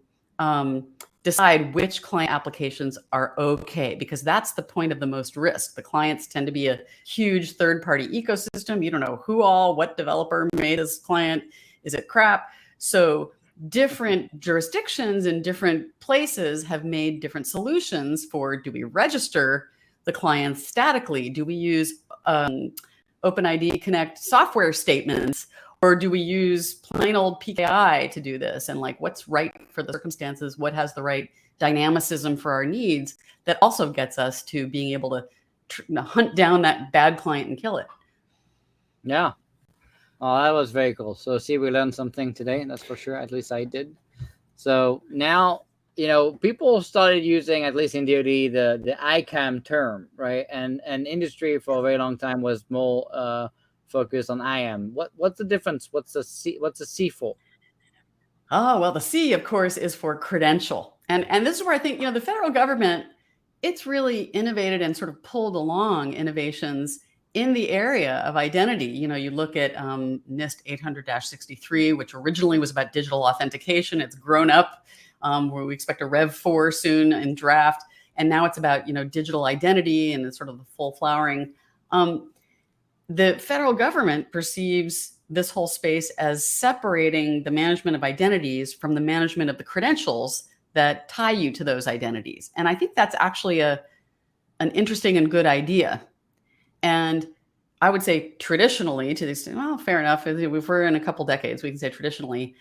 decide which client applications are okay? Because that's the point of the most risk. The clients tend to be a huge third-party ecosystem. You don't know what developer made this client. Is it crap? So different jurisdictions in different places have made different solutions for, do we register the clients statically? Do we use OpenID Connect software statements? Or do we use plain old PKI to do this? And what's right for the circumstances? What has the right dynamicism for our needs that also gets us to being able to hunt down that bad client and kill it? Yeah. Oh, that was very cool. So see, we learned something today, that's for sure. At least I did. So now, people started using, at least in DoD, the ICAM term, right? And industry for a very long time was more focused on IAM. What's the difference? What's the C for? Oh, well, the C, of course, is for credential. And this is where I think, the federal government, it's really innovated and sort of pulled along innovations in the area of identity. You look at NIST 800-63, which originally was about digital authentication. It's grown up, where we expect a Rev 4 soon in draft. And now it's about, digital identity and sort of the full flowering. The federal government perceives this whole space as separating the management of identities from the management of the credentials that tie you to those identities. And I think that's actually an interesting and good idea. And I would say traditionally, to the extent, well, fair enough, if we're in a couple decades, we can say traditionally,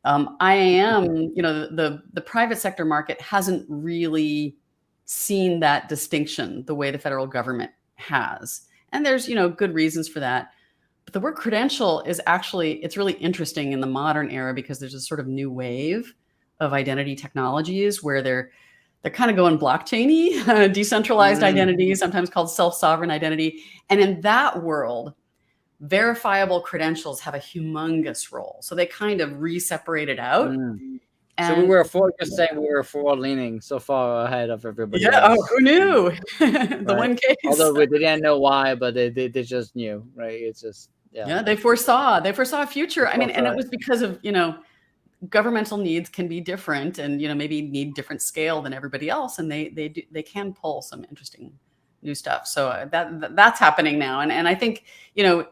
IAM, the private sector market hasn't really seen that distinction the way the federal government has. And there's, good reasons for that. But the word credential is actually, it's really interesting in the modern era, because there's a sort of new wave of identity technologies where they're kind of going blockchain-y, decentralized identity, sometimes called self-sovereign identity. And in that world, verifiable credentials have a humongous role. So they kind of re-separated out. So we were forward-leaning, so far ahead of everybody else. Oh, who knew? The one case. Although we didn't know why, but they just knew, right? It's just, yeah, they foresaw a future. I mean, and it was because of, governmental needs can be different, and maybe need different scale than everybody else, and they can pull some interesting new stuff. So that's happening now, and I think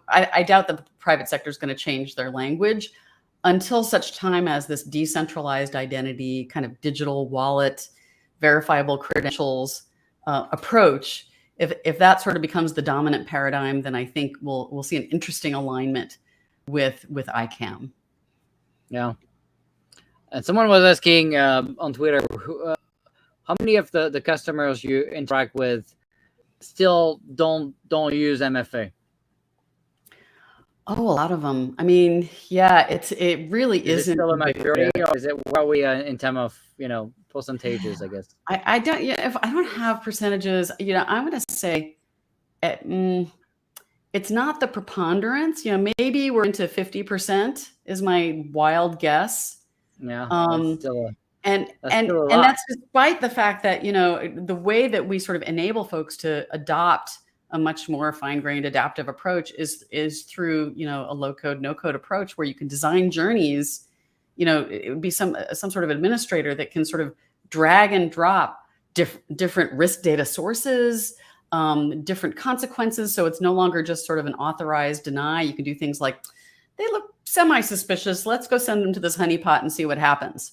I doubt that the private sector is going to change their language until such time as this decentralized identity, kind of digital wallet, verifiable credentials approach. If that sort of becomes the dominant paradigm, then I think we'll see an interesting alignment with ICAM. Yeah. And someone was asking on Twitter, how many of the customers you interact with still don't use MFA? Oh, a lot of them. I mean, yeah, it really isn't. Is it still a majority, or is it, where are we in terms of percentages? I guess I don't. Yeah, if I don't have percentages, I'm going to say, it's not the preponderance. Maybe we're into 50% is my wild guess. Yeah, and that's despite the fact that the way that we sort of enable folks to adopt a much more fine-grained adaptive approach is through a low-code, no-code approach, where you can design journeys. It would be some sort of administrator that can sort of drag and drop different risk data sources, different consequences. So it's no longer just sort of an authorized deny. You can do things like, they look semi-suspicious, let's go send them to this honeypot and see what happens.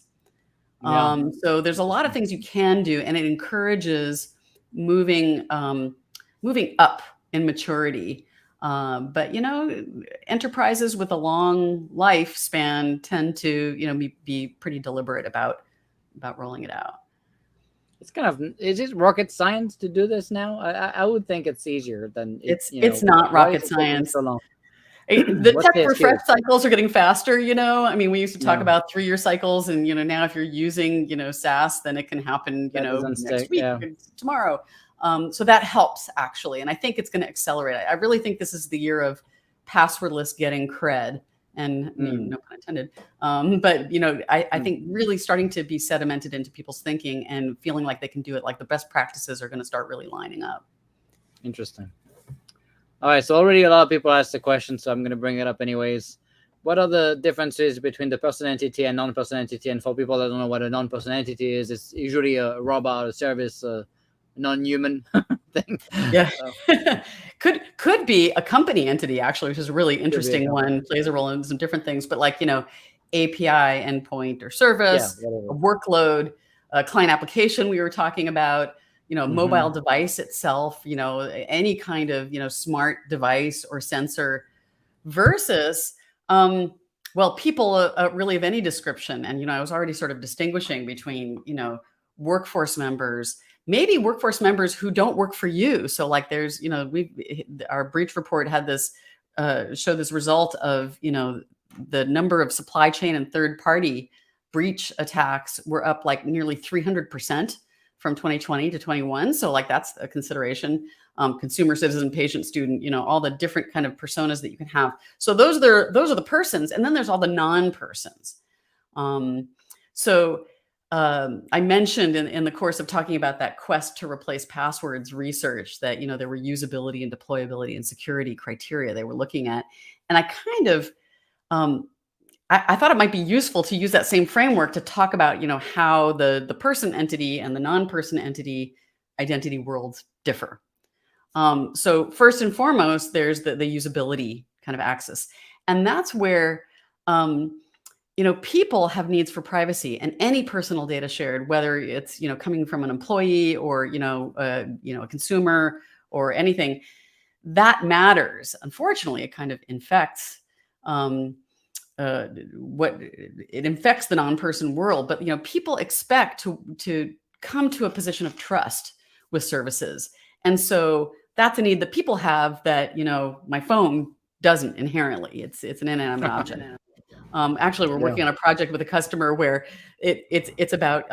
Yeah. So there's a lot of things you can do, and it encourages moving up in maturity. But enterprises with a long lifespan tend to be pretty deliberate about rolling it out. It's kind of, is it rocket science to do this now? I would think it's easier than it's not rocket science. So long. The What's tech the refresh excuse? cycles are getting faster, I mean, we used to talk Yeah, about 3-year cycles, and, now if you're using, SaaS, then it can happen, that doesn't next stick. week, Yeah, tomorrow. So that helps, actually. And I think it's going to accelerate. I really think this is the year of passwordless getting cred. And no pun intended. But, I think really starting to be sedimented into people's thinking and feeling like they can do it, like the best practices are going to start really lining up. Interesting. All right, so already a lot of people asked the question, so I'm going to bring it up anyways. What are the differences between the person entity and non-person entity? And for people that don't know what a non-person entity is, it's usually a robot, a service, a non-human thing. Yeah. Could be a company entity, actually, which is a really interesting one, plays a role in some different things. But like, API endpoint or service, a workload, a client application we were talking about, mobile device itself, any kind of, smart device or sensor versus, people really of any description. And, I was already sort of distinguishing between, workforce members, maybe workforce members who don't work for you. So like there's, our breach report had this, show this result of, the number of supply chain and third party breach attacks were up like nearly 300% from 2020 to 21. So like that's a consideration. Consumer, citizen, patient, student, all the different kind of personas that you can have. So those are the persons. And then there's all the non-persons. I mentioned in the course of talking about that quest to replace passwords research that, there were usability and deployability and security criteria they were looking at. And I kind of, I thought it might be useful to use that same framework to talk about, how the person entity and the non-person entity identity worlds differ. So first and foremost, there's the usability kind of axis. And that's where, people have needs for privacy, and any personal data shared, whether it's, coming from an employee or, a consumer or anything, that matters. Unfortunately, it kind of infects, it infects the non-person world. But, people expect to come to a position of trust with services. And so that's a need that people have that, my phone doesn't inherently. It's an inanimate object. Actually, we're working on a project with a customer where it's about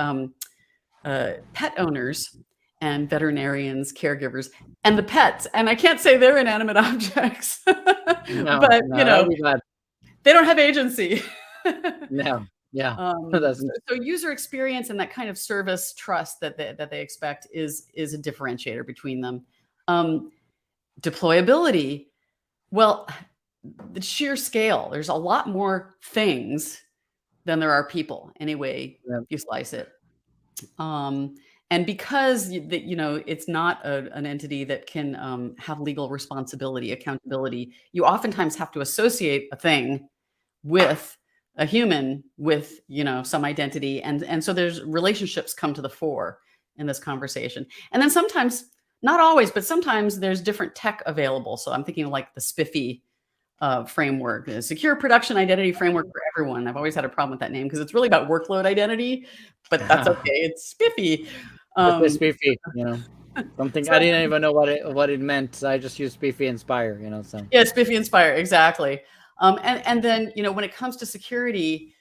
pet owners and veterinarians, caregivers, and the pets. And I can't say they're inanimate objects, but they don't have agency. No, yeah. So user experience and that kind of service trust that they expect is a differentiator between them. Deployability, well, the sheer scale, there's a lot more things than there are people anyway, if you slice it. And because it's not an entity that can have legal responsibility, accountability, you oftentimes have to associate a thing with a human with some identity, and so there's relationships come to the fore in this conversation. And then sometimes, not always, but sometimes there's different tech available. So I'm thinking like the SPIFFE framework, the Secure Production Identity Framework for Everyone. I've always had a problem with that name because it's really about workload identity, but that's okay. It's SPIFFE. It's SPIFFE, something I didn't even know what it meant. So I just used SPIFFE Inspire, so. Yeah, SPIFFE Inspire, exactly. And then, when it comes to security,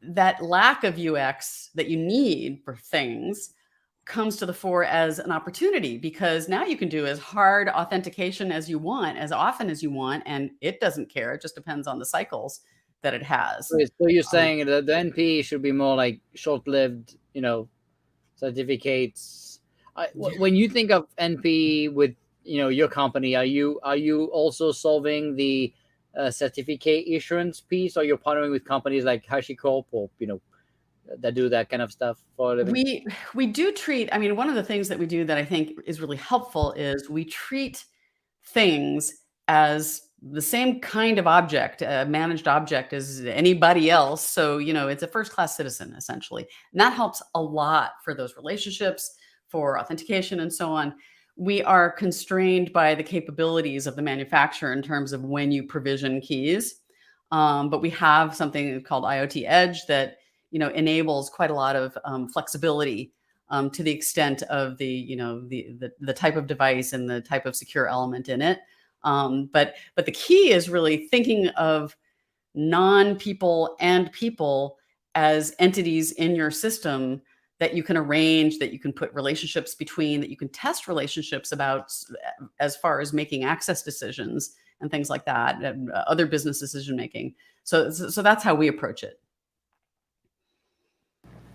that lack of UX that you need for things comes to the fore as an opportunity, because now you can do as hard authentication as you want, as often as you want, and it doesn't care. It just depends on the cycles that it has. So you're saying that the NP should be more like short-lived, certificates. When you think of NP with your company, are you also solving the certificate issuance piece, or you're partnering with companies like HashiCorp or that do that kind of stuff for a living? We do treat, one of the things that we do that I think is really helpful is we treat things as the same kind of object, a managed object, as anybody else. So, it's a first-class citizen, essentially. And that helps a lot for those relationships, for authentication and so on. We are constrained by the capabilities of the manufacturer in terms of when you provision keys. But we have something called IoT Edge that enables quite a lot of flexibility to the extent of the type of device and the type of secure element in it. But the key is really thinking of non-people and people as entities in your system that you can arrange, that you can put relationships between, that you can test relationships about as far as making access decisions and things like that, and other business decision making. So that's how we approach it.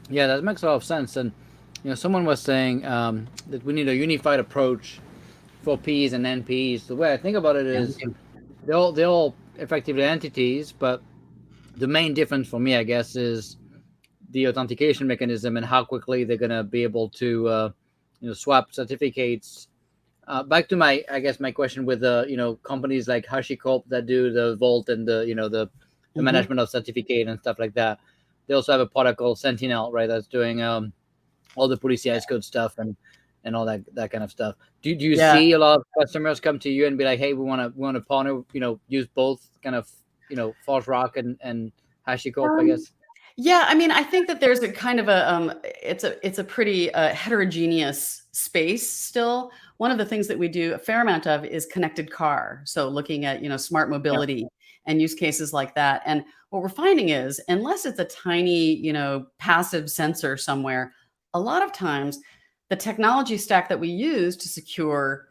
Yeah, that makes a lot of sense. And someone was saying that we need a unified approach for Ps and NPs. The way I think about it is they're all effectively entities, but the main difference for me, I guess, is the authentication mechanism and how quickly they're going to be able to swap certificates. Back to my question with companies like HashiCorp that do the Vault and the management of certificate and stuff like that. They also have a product called Sentinel, right? That's doing all the police CIS code stuff and all that kind of stuff. Do you see a lot of customers come to you and be like, hey, we want to partner, use both kind of, ForgeRock and HashiCorp, I guess? Yeah, I mean, I think that there's a kind of it's a pretty heterogeneous space still. One of the things that we do a fair amount of is connected car. So looking at, smart mobility and use cases like that. And what we're finding is, unless it's a tiny, passive sensor somewhere, a lot of times the technology stack that we use to secure,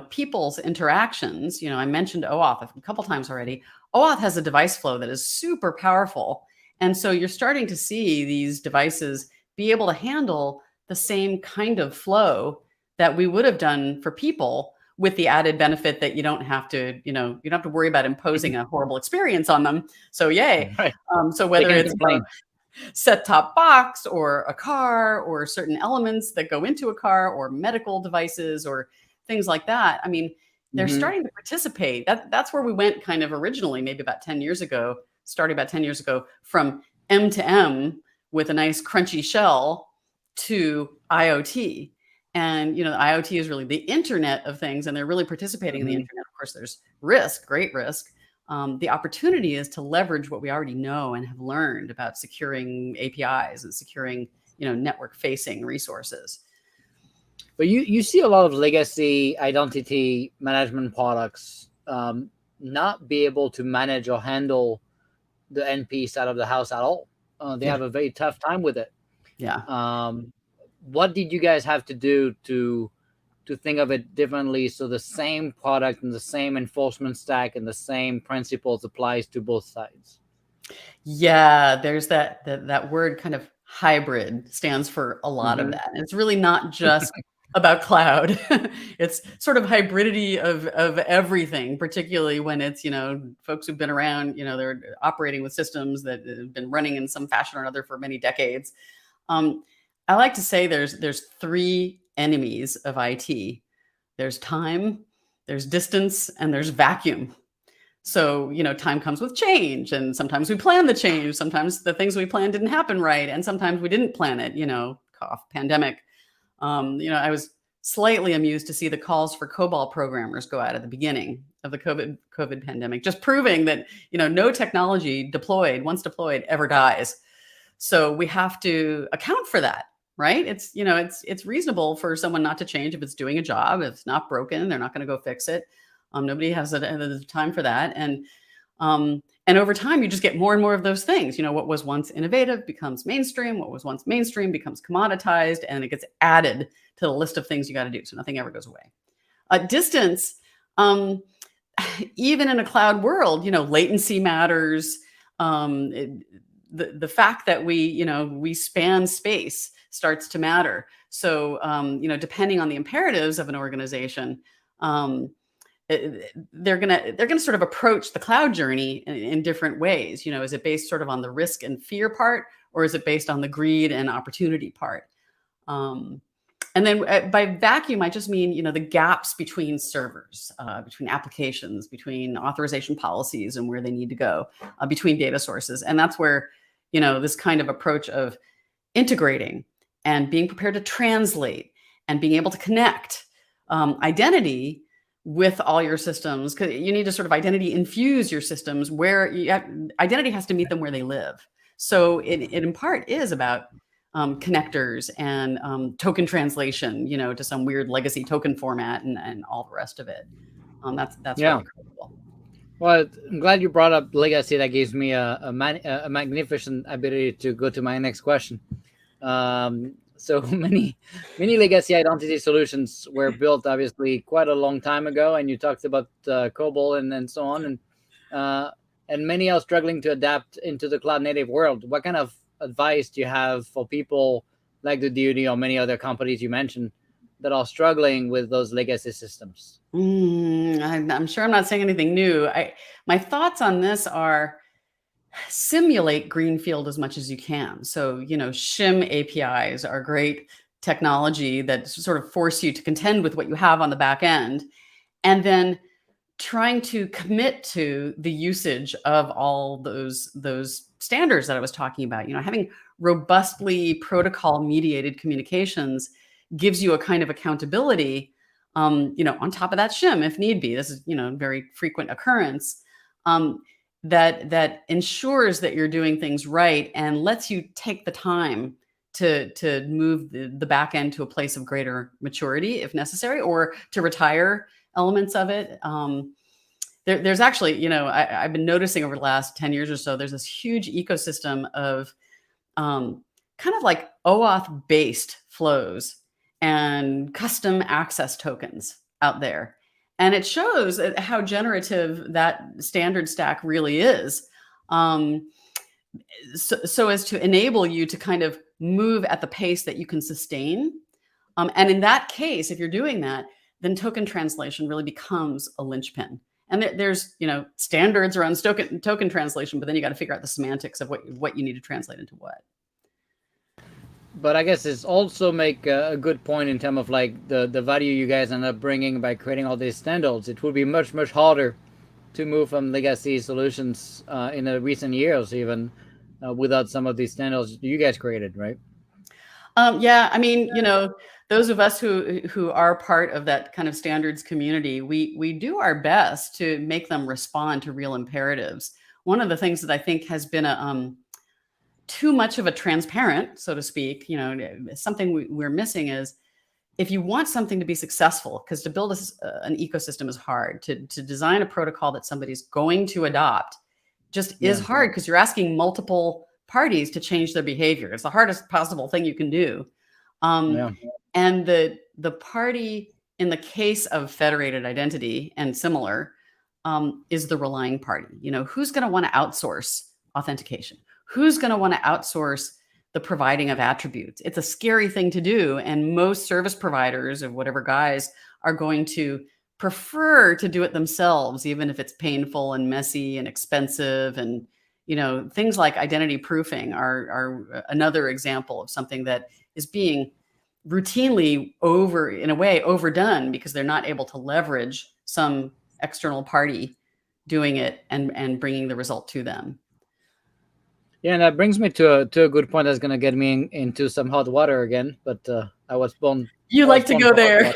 people's interactions, I mentioned OAuth a couple times already. OAuth has a device flow that is super powerful. And so you're starting to see these devices be able to handle the same kind of flow that we would have done for people, with the added benefit that you don't have to, you don't have to worry about imposing a horrible experience on them. So yay. Right. So whether it's a set-top box or a car or certain elements that go into a car or medical devices or things like that, I mean, they're starting to participate. That's where we went kind of originally, maybe about 10 years ago, starting about 10 years ago, from M to M with a nice crunchy shell to IoT. And, IoT is really the Internet of things, and they're really participating in the Internet. Of course, there's risk, great risk. The opportunity is to leverage what we already know and have learned about securing APIs and securing, network-facing resources. But you see a lot of legacy identity management products not be able to manage or handle the NP side of the house at all. They have a very tough time with it. Yeah. What did you guys have to do to think of it differently, so the same product and the same enforcement stack and the same principles applies to both sides? Yeah, there's that word kind of hybrid stands for a lot of that. And it's really not just about cloud. It's sort of hybridity of everything, particularly when it's, folks who've been around, they're operating with systems that have been running in some fashion or another for many decades. I like to say there's three enemies of IT. There's time, there's distance, and there's vacuum. So, time comes with change, and sometimes we plan the change. Sometimes the things we planned didn't happen right, and sometimes we didn't plan it, cough, pandemic. I was slightly amused to see the calls for COBOL programmers go out at the beginning of the COVID pandemic, just proving that, no technology once deployed, ever dies. So we have to account for that, right? It's reasonable for someone not to change if it's doing a job. If it's not broken, they're not going to go fix it. Nobody has the time for that. And over time, you just get more and more of those things. What was once innovative becomes mainstream. What was once mainstream becomes commoditized, and it gets added to the list of things you got to do. So nothing ever goes away. Distance, even in a cloud world, latency matters. The fact that we span space starts to matter. So, depending on the imperatives of an organization, they're gonna sort of approach the cloud journey in different ways. Is it based sort of on the risk and fear part, or is it based on the greed and opportunity part? And then by vacuum, I just mean, the gaps between servers, between applications, between authorization policies and where they need to go, between data sources. And that's where, this kind of approach of integrating and being prepared to translate and being able to connect identity with all your systems, because you need to sort of identity infuse your systems where identity has to meet them where they live. So it in part is about connectors and token translation, to some weird legacy token format and all the rest of it. That's Yeah. really critical. Well, I'm glad you brought up legacy. That gives me a magnificent ability to go to my next question. So many legacy identity solutions were built obviously quite a long time ago, and you talked about COBOL and so on, and many are struggling to adapt into the cloud native world. What kind of advice do you have for people like the DoD or many other companies you mentioned that are struggling with those legacy systems? I'm sure I'm not saying anything new. My thoughts on this are simulate greenfield as much as you can. So, shim APIs are great technology that sort of force you to contend with what you have on the back end, and then trying to commit to the usage of all those standards that I was talking about. Having robustly protocol mediated communications gives you a kind of accountability, on top of that shim if need be. This is, very frequent occurrence. That ensures that you're doing things right and lets you take the time to move the back end to a place of greater maturity if necessary, or to retire elements of it. There's actually, I've been noticing over the last 10 years or so, there's this huge ecosystem of kind of like OAuth based flows and custom access tokens out there. And it shows how generative that standard stack really is. So as to enable you to kind of move at the pace that you can sustain. And in that case, if you're doing that, then token translation really becomes a linchpin. And there's, standards around token translation, but then you got to figure out the semantics of what you need to translate into what. But I guess it's also make a good point in terms of like the value you guys end up bringing by creating all these standards. It would be much harder to move from legacy solutions in the recent years, even without some of these standards you guys created, right? Yeah, I mean, those of us who are part of that kind of standards community, we do our best to make them respond to real imperatives. One of the things that I think has been too much of a transparent, so to speak, something we're missing is, if you want something to be successful, because to build an ecosystem is hard, to design a protocol that somebody's going to adopt just is hard, because you're asking multiple parties to change their behavior. It's the hardest possible thing you can do. And the party, in the case of federated identity and similar, is the relying party. Who's going to want to outsource authentication? Who's going to want to outsource the providing of attributes? It's a scary thing to do. And most service providers of whatever guise are going to prefer to do it themselves, even if it's painful and messy and expensive. And, things like identity proofing are another example of something that is being routinely overdone because they're not able to leverage some external party doing it and bringing the result to them. Yeah, and that brings me to a good point that's going to get me into some hot water again. But I was born. You like to go there.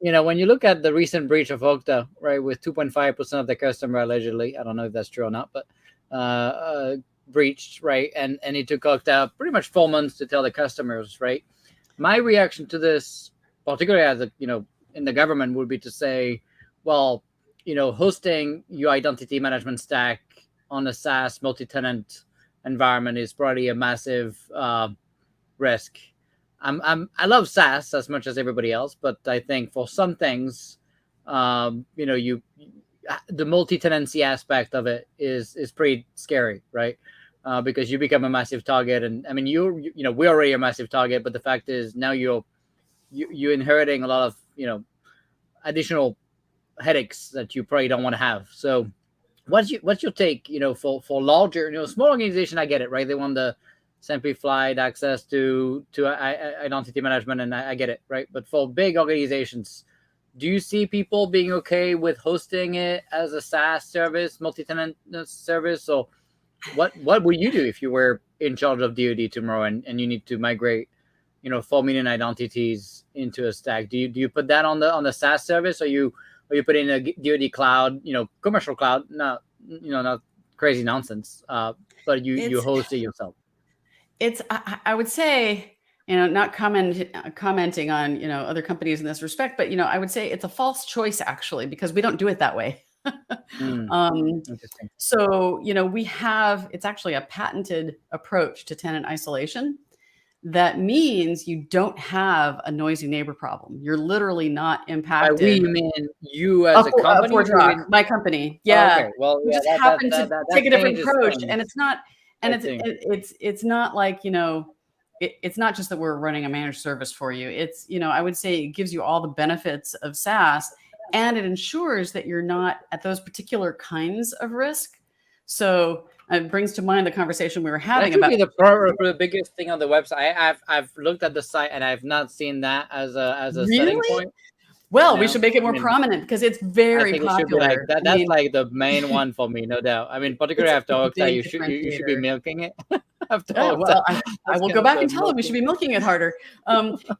When you look at the recent breach of Okta, right, with 2.5% of the customer allegedly, I don't know if that's true or not, but breached, right, and it took Okta pretty much 4 months to tell the customers, right. My reaction to this, particularly as in the government, would be to say, well, hosting your identity management stack on a SaaS multi-tenant environment is probably a massive risk. I love SaaS as much as everybody else, but I think for some things, the multi-tenancy aspect of it is pretty scary, right? Because you become a massive target, and I mean, we're already a massive target, but the fact is now you're inheriting a lot of additional headaches that you probably don't want to have. So what's your take, for larger, small organization? I get it, right? They want the simplified access to identity management, and I get it, right? But for big organizations, do you see people being okay with hosting it as a SaaS service, multi-tenant service? Or what would you do if you were in charge of DoD tomorrow and you need to migrate 4 million identities into a stack? Do you put that on the SaaS service, or you put in a DoD cloud, commercial cloud, not crazy nonsense, but you host it yourself? I would say not commenting on, other companies in this respect, but, I would say it's a false choice actually, because we don't do it that way. Mm, Um, interesting. so, it's actually a patented approach to tenant isolation. That means you don't have a noisy neighbor problem. You're literally not By we, impacted. you mean you as a company ForgeRock, doing? my company. Oh, Yeah. okay. Well, We yeah, just happen to that take a different changes approach, and things. it's not, and I think. it's not like, it's not just that we're running a managed service for you. It's, I would say it gives you all the benefits of SaaS, and it ensures that you're not at those particular kinds of risk. So it brings to mind the conversation we were That having should about. be the biggest thing on the website. I've looked at the site and I've not seen that as a selling Really? point. Well, we No, should make it I more mean, prominent because it's I very think it should be like popular. that. I That's mean, like the main one for me, no doubt. I mean, particularly after it's a Okta, big you should be differentiator. milking it after Yeah, Okta. well, I That's will kind go of back the and tell them we should milking. be milking it harder.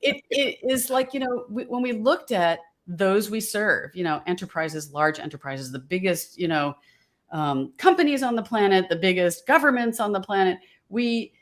It is like, when we looked at those we serve, enterprises, large enterprises, the biggest, companies on the planet, the biggest governments on the planet, we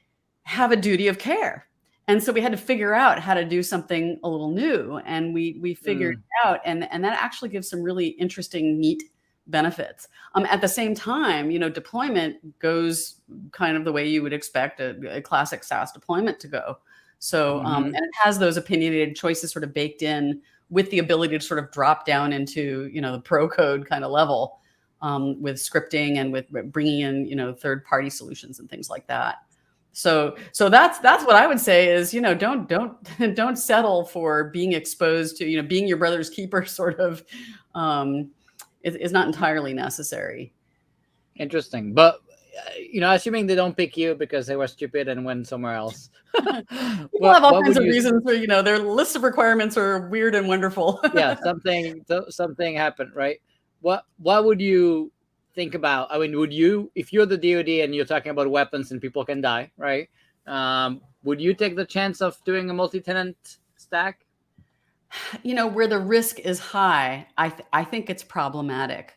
have a duty of care. And so we had to figure out how to do something a little new. And we figured Mm, it out. And that actually gives some really interesting, neat benefits. At the same time, deployment goes kind of the way you would expect a classic SaaS deployment to go. So, and it has those opinionated choices sort of baked in with the ability to sort of drop down into, the pro code kind of level, with scripting and with bringing in, third-party solutions and things like that. So that's what I would say is, don't settle for being exposed to, being your brother's keeper sort of, is not entirely necessary. interesting, but assuming they don't pick you because they were stupid and went somewhere else. People have all What kinds would of you? reasons for, their list of requirements are weird and wonderful. Yeah, something happened, right? What would you think about? I mean, would you, if you're the DoD and you're talking about weapons and people can die, right? Would you take the chance of doing a multi-tenant stack? Where the risk is high, I think it's problematic.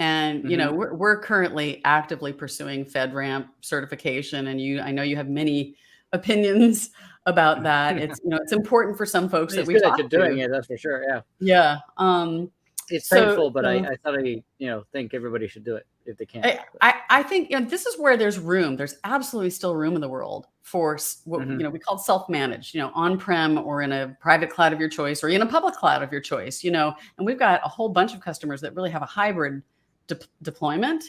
And, we're currently actively pursuing FedRAMP certification. And I know you have many opinions about that. It's, it's important for some folks that It's we good that talk you're doing to. it, that's for sure. Yeah, Yeah. it's So, painful, but I totally think everybody should do it if they can. I think this is where there's room. There's absolutely still room in the world for what we call self-managed, on-prem or in a private cloud of your choice or in a public cloud of your choice, and we've got a whole bunch of customers that really have a hybrid deployment,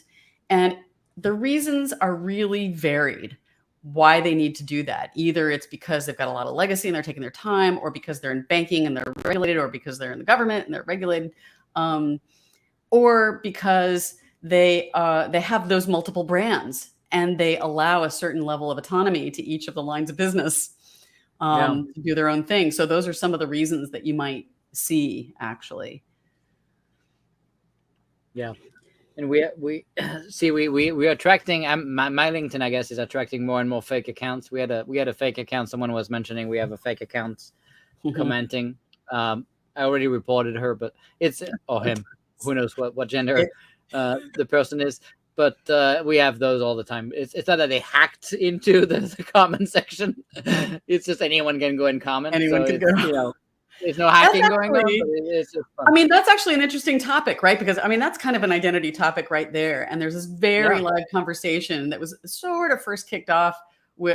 and the reasons are really varied why they need to do that. Either it's because they've got a lot of legacy and they're taking their time, or because they're in banking and they're regulated, or because they're in the government and they're regulated, or because they have those multiple brands and they allow a certain level of autonomy to each of the lines of business to do their own thing. So those are some of the reasons that you might see actually. Yeah. And we see we're attracting my LinkedIn, I guess, is attracting more and more fake accounts. We had a fake account. Someone was mentioning we have a fake account commenting. I already reported her, but it's or him. Who knows what gender the person is? But we have those all the time. It's not that they hacked into the comment section. It's just anyone can go and comment. Anyone can go. There's no hacking going on. But it's just fun. I mean, that's actually an interesting topic, right? Because that's kind of an identity topic right there. And there's this very live conversation that was sort of first kicked off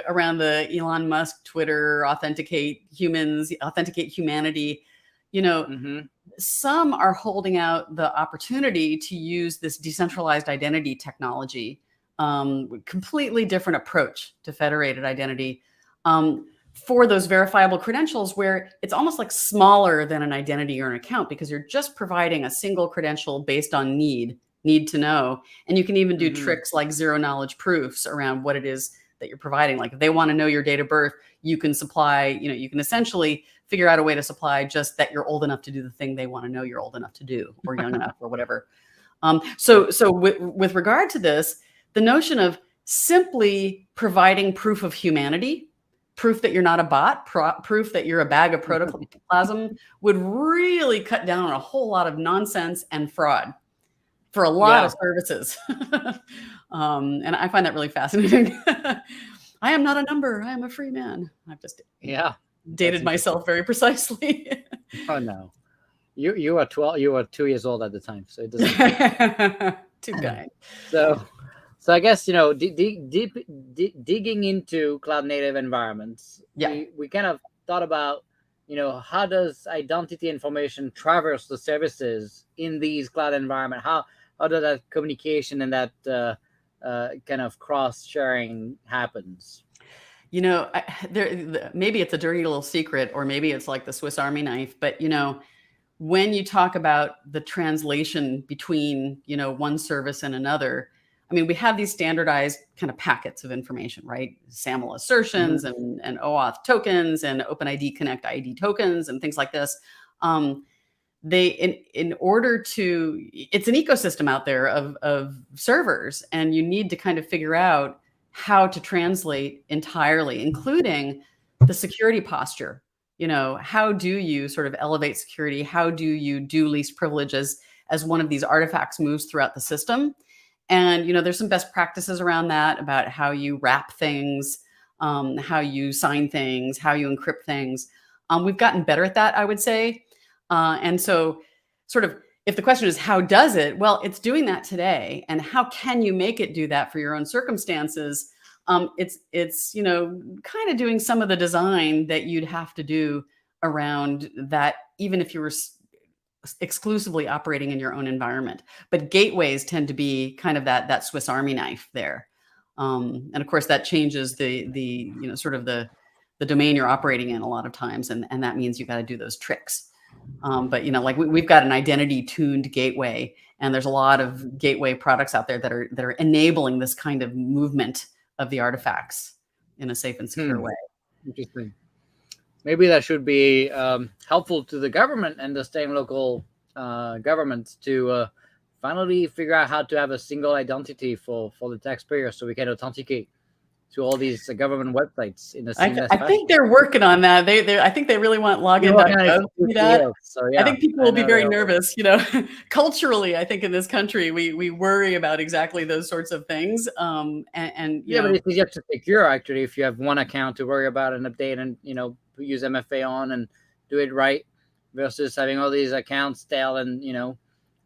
around the Elon Musk Twitter authenticate humanity. Some are holding out the opportunity to use this decentralized identity technology, completely different approach to federated identity. For those verifiable credentials where it's almost like smaller than an identity or an account because you're just providing a single credential based on need to know. And you can even do tricks like zero knowledge proofs around what it is that you're providing. Like if they want to know your date of birth, you can supply, you can essentially figure out a way to supply just that you're old enough to do the thing they want to know you're old enough to do or young enough or whatever. So with regard to this, the notion of simply providing proof of humanity, proof that you're not a bot, proof that you're a bag of protoplasm would really cut down on a whole lot of nonsense and fraud for a lot of services. And I find that really fascinating. I am not a number. I am a free man. I've just dated myself very precisely. Oh no, you were 12. You were 2 years old at the time, so it doesn't. Too kind. So I guess digging into cloud native environments. Yeah. We kind of thought about how does identity information traverse the services in these cloud environment? How does that communication and that kind of cross sharing happens? Maybe it's a dirty little secret, or maybe it's like the Swiss Army knife, but when you talk about the translation between one service and another, I mean, we have these standardized kind of packets of information, right? SAML assertions and OAuth tokens and OpenID Connect ID tokens and things like this. In order to, it's an ecosystem out there of servers, and you need to kind of figure out how to translate entirely, including the security posture. How do you sort of elevate security? How do you do least privileges as one of these artifacts moves throughout the system? And, there's some best practices around that, about how you wrap things, how you sign things, how you encrypt things. We've gotten better at that, I would say. And so sort of, if the question is, how does it? Well, it's doing that today. And how can you make it do that for your own circumstances? It's kind of doing some of the design that you'd have to do around that, even if you were exclusively operating in your own environment. But gateways tend to be kind of that Swiss Army knife there. And of course, that changes the sort of the domain you're operating in a lot of times. And that means you got to do those tricks. But like we've got an identity tuned gateway, and there's a lot of gateway products out there that are enabling this kind of movement of the artifacts in a safe and secure way. Interesting. Maybe that should be helpful to the government and the state and local governments to finally figure out how to have a single identity for the taxpayer, so we can authenticate to all these government websites in a seamless I think they're working on that. I think they really want login.gov to do that. So, yeah, I think people will be very nervous. Culturally, I think in this country, we worry about exactly those sorts of things. But it's easier to secure, actually, if you have one account to worry about and update and use MFA on and do it right, versus having all these accounts stale and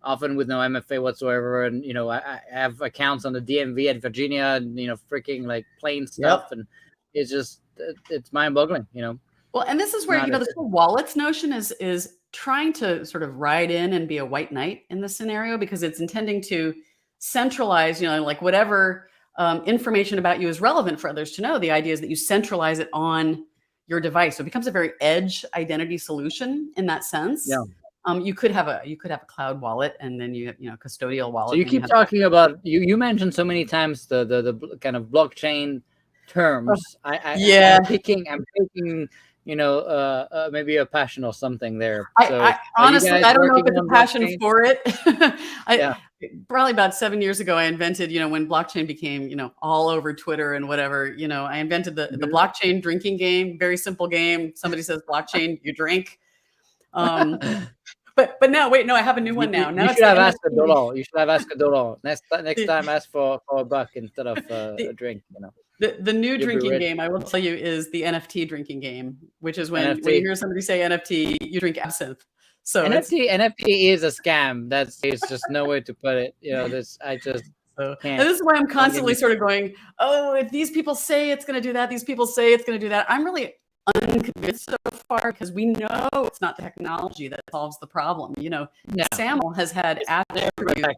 often with no MFA whatsoever. And I have accounts on the DMV at Virginia, and freaking like plain stuff, and it's just it's mind-boggling. Well, and this is where this whole wallets notion is trying to sort of ride in and be a white knight in this scenario, because it's intending to centralize, like whatever information about you is relevant for others to know. The idea is that you centralize it on your device, so it becomes a very edge identity solution in that sense. Yeah. You could have a cloud wallet, and then you have custodial wallet. So you keep talking about you mentioned so many times the kind of blockchain terms. I'm taking maybe a passion or something there. I honestly, I don't know if it's a passion for it. Probably about 7 years ago, I invented, when blockchain became, all over Twitter and whatever, I invented the blockchain drinking game. Very simple game. Somebody says blockchain, you drink. But no, wait, no, I have a new one now. You should have asked $1. You should have asked $1. Next time, ask for $1 instead of a drink. The new drinking game, I will tell you, is the NFT drinking game, which is when you hear somebody say NFT, you drink absinthe. So NFT is a scam. There's just no way to put it. I just can't. And this is why I'm constantly sort of going, oh, if these people say it's going to do that, these people say it's going to do that. I'm really unconvinced so far, because we know it's not the technology that solves the problem. SAML has had attributes.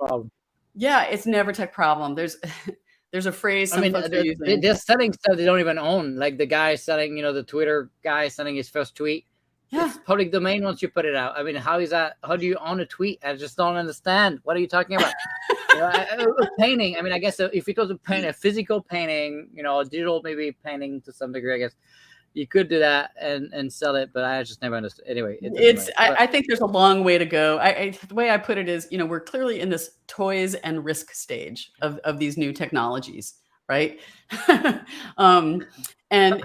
Yeah, it's never tech problem. There's a phrase some folks are using. They're selling stuff they don't even own, like the guy selling, the Twitter guy selling his first tweet. Yeah, it's public domain once you put it out. I mean, how is that? How do you own a tweet? I just don't understand. What are you talking about? Painting. I mean, I guess if it was a physical painting, a digital maybe painting to some degree, I guess you could do that and sell it, but I just never understood. Anyway, I think there's a long way to go. The way I put it is, we're clearly in this toys and risk stage of these new technologies, right? And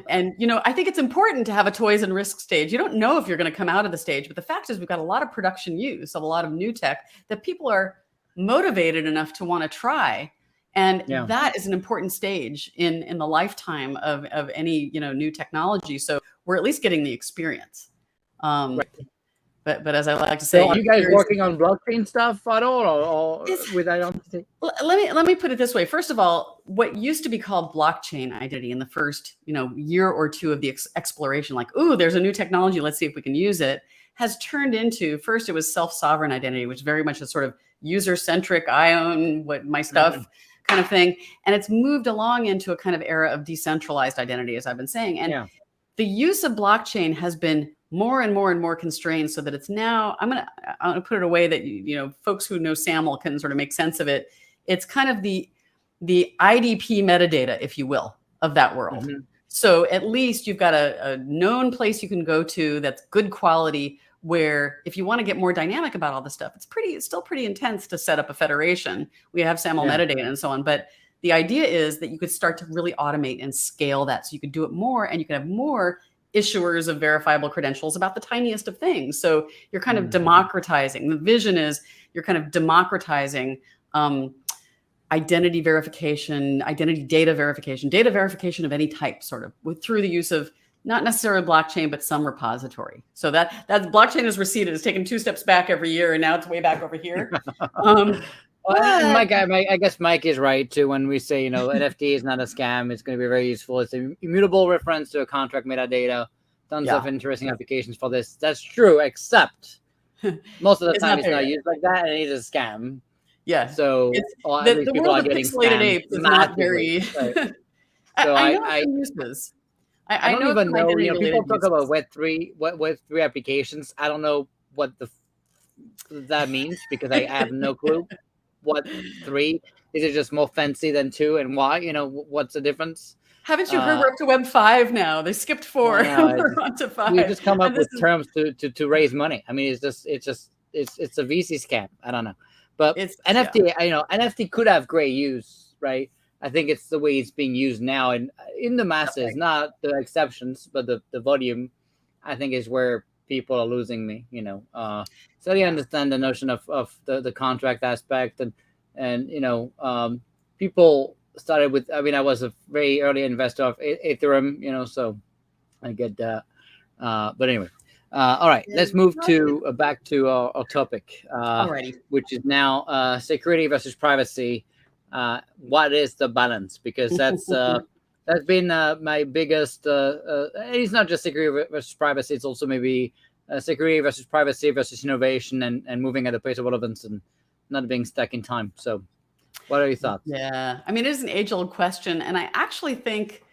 I think it's important to have a toys and risk stage. You don't know if you're going to come out of the stage, but the fact is we've got a lot of production use of a lot of new tech that people are motivated enough to want to try. And Yeah. that is an important stage in the lifetime of any, new technology. So we're at least getting the experience. Right. But as I like to So say, are you guys working on blockchain stuff at all, or with identity? Let me put it this way. First of all, what used to be called blockchain identity in the first, year or two of the exploration, like, ooh, there's a new technology, let's see if we can use it, has turned into, first it was self-sovereign identity, which very much is sort of user-centric, I own what my stuff kind of thing. And it's moved along into a kind of era of decentralized identity, as I've been saying. And the use of blockchain has been more and more and more constrained, so that it's now, I'm gonna put it a way that folks who know SAML can sort of make sense of it. It's kind of the IDP metadata, if you will, of that world. So at least you've got a known place you can go to that's good quality, where if you want to get more dynamic about all this stuff, it's still pretty intense to set up a federation. We have SAML metadata and so on, but the idea is that you could start to really automate and scale that, so you could do it more, and you can have more issuers of verifiable credentials about the tiniest of things. So you're kind of democratizing. The vision is you're kind of democratizing identity verification, identity data verification of any type, sort of through the use of not necessarily blockchain, but some repository. So that blockchain has receded. It's taken 2 steps back every year, and now it's way back over here. And Mike, I guess Mike is right too when we say, NFT is not a scam. It's going to be very useful. It's an immutable reference to a contract metadata. Tons of interesting applications for this. That's true, except most of the time it's not used like that, and it is a scam. Yeah. So the world of pixelated apes is not very. Right. So I know uses. I don't even know. People talk about Web3 applications. I don't know what that means, because I have no clue. What 3 is? It just more fancy than 2, and why? What's the difference? Haven't you heard we're up to Web 5 now? They skipped 4. We're on to 5. We just come up with terms to raise money. I mean, it's a VC scam. I don't know, but NFT, NFT could have great use, right? I think it's the way it's being used now, and in the masses, not the exceptions, but the volume, I think, is where people are losing me. So they understand the notion of the contract aspect, and people started with. I mean, I was a very early investor of Ethereum, so I get that. But anyway, all right, let's move back to our topic, which is now security versus privacy. What is the balance? Because that's been my biggest. It's not just security versus privacy; it's also maybe security versus privacy versus innovation, and moving at the pace of relevance and not being stuck in time. So, what are your thoughts? Yeah, I mean, it is an age-old question, and I actually think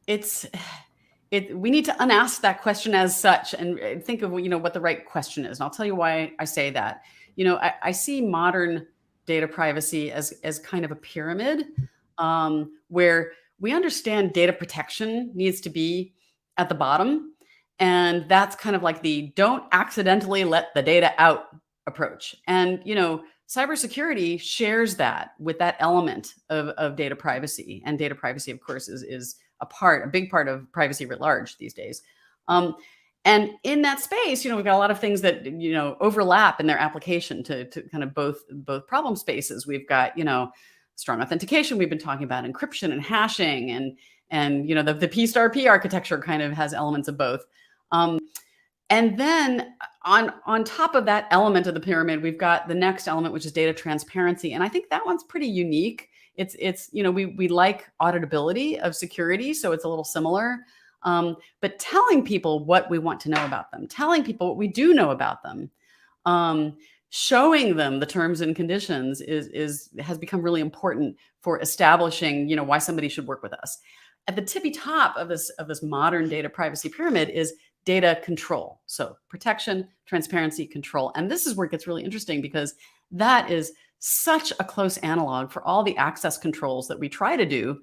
we need to unask that question as such, and think of what the right question is. And I'll tell you why I say that. I see modern data privacy as kind of a pyramid, where we understand data protection needs to be at the bottom. And that's kind of like the don't accidentally let the data out approach. And, cybersecurity shares that with that element of data privacy. And data privacy, of course, is a big part of privacy writ large these days. And in that space, we've got a lot of things that, overlap in their application to kind of both problem spaces. We've got, strong authentication. We've been talking about encryption and hashing, and the P*P architecture kind of has elements of both. And then on top of that element of the pyramid, we've got the next element, which is data transparency. And I think that one's pretty unique. It's we like auditability of security, so it's a little similar. But telling people what we want to know about them, telling people what we do know about them, showing them the terms and conditions has become really important for establishing, why somebody should work with us. At the tippy top of this modern data privacy pyramid is data control. So protection, transparency, control. And this is where it gets really interesting, because that is such a close analog for all the access controls that we try to do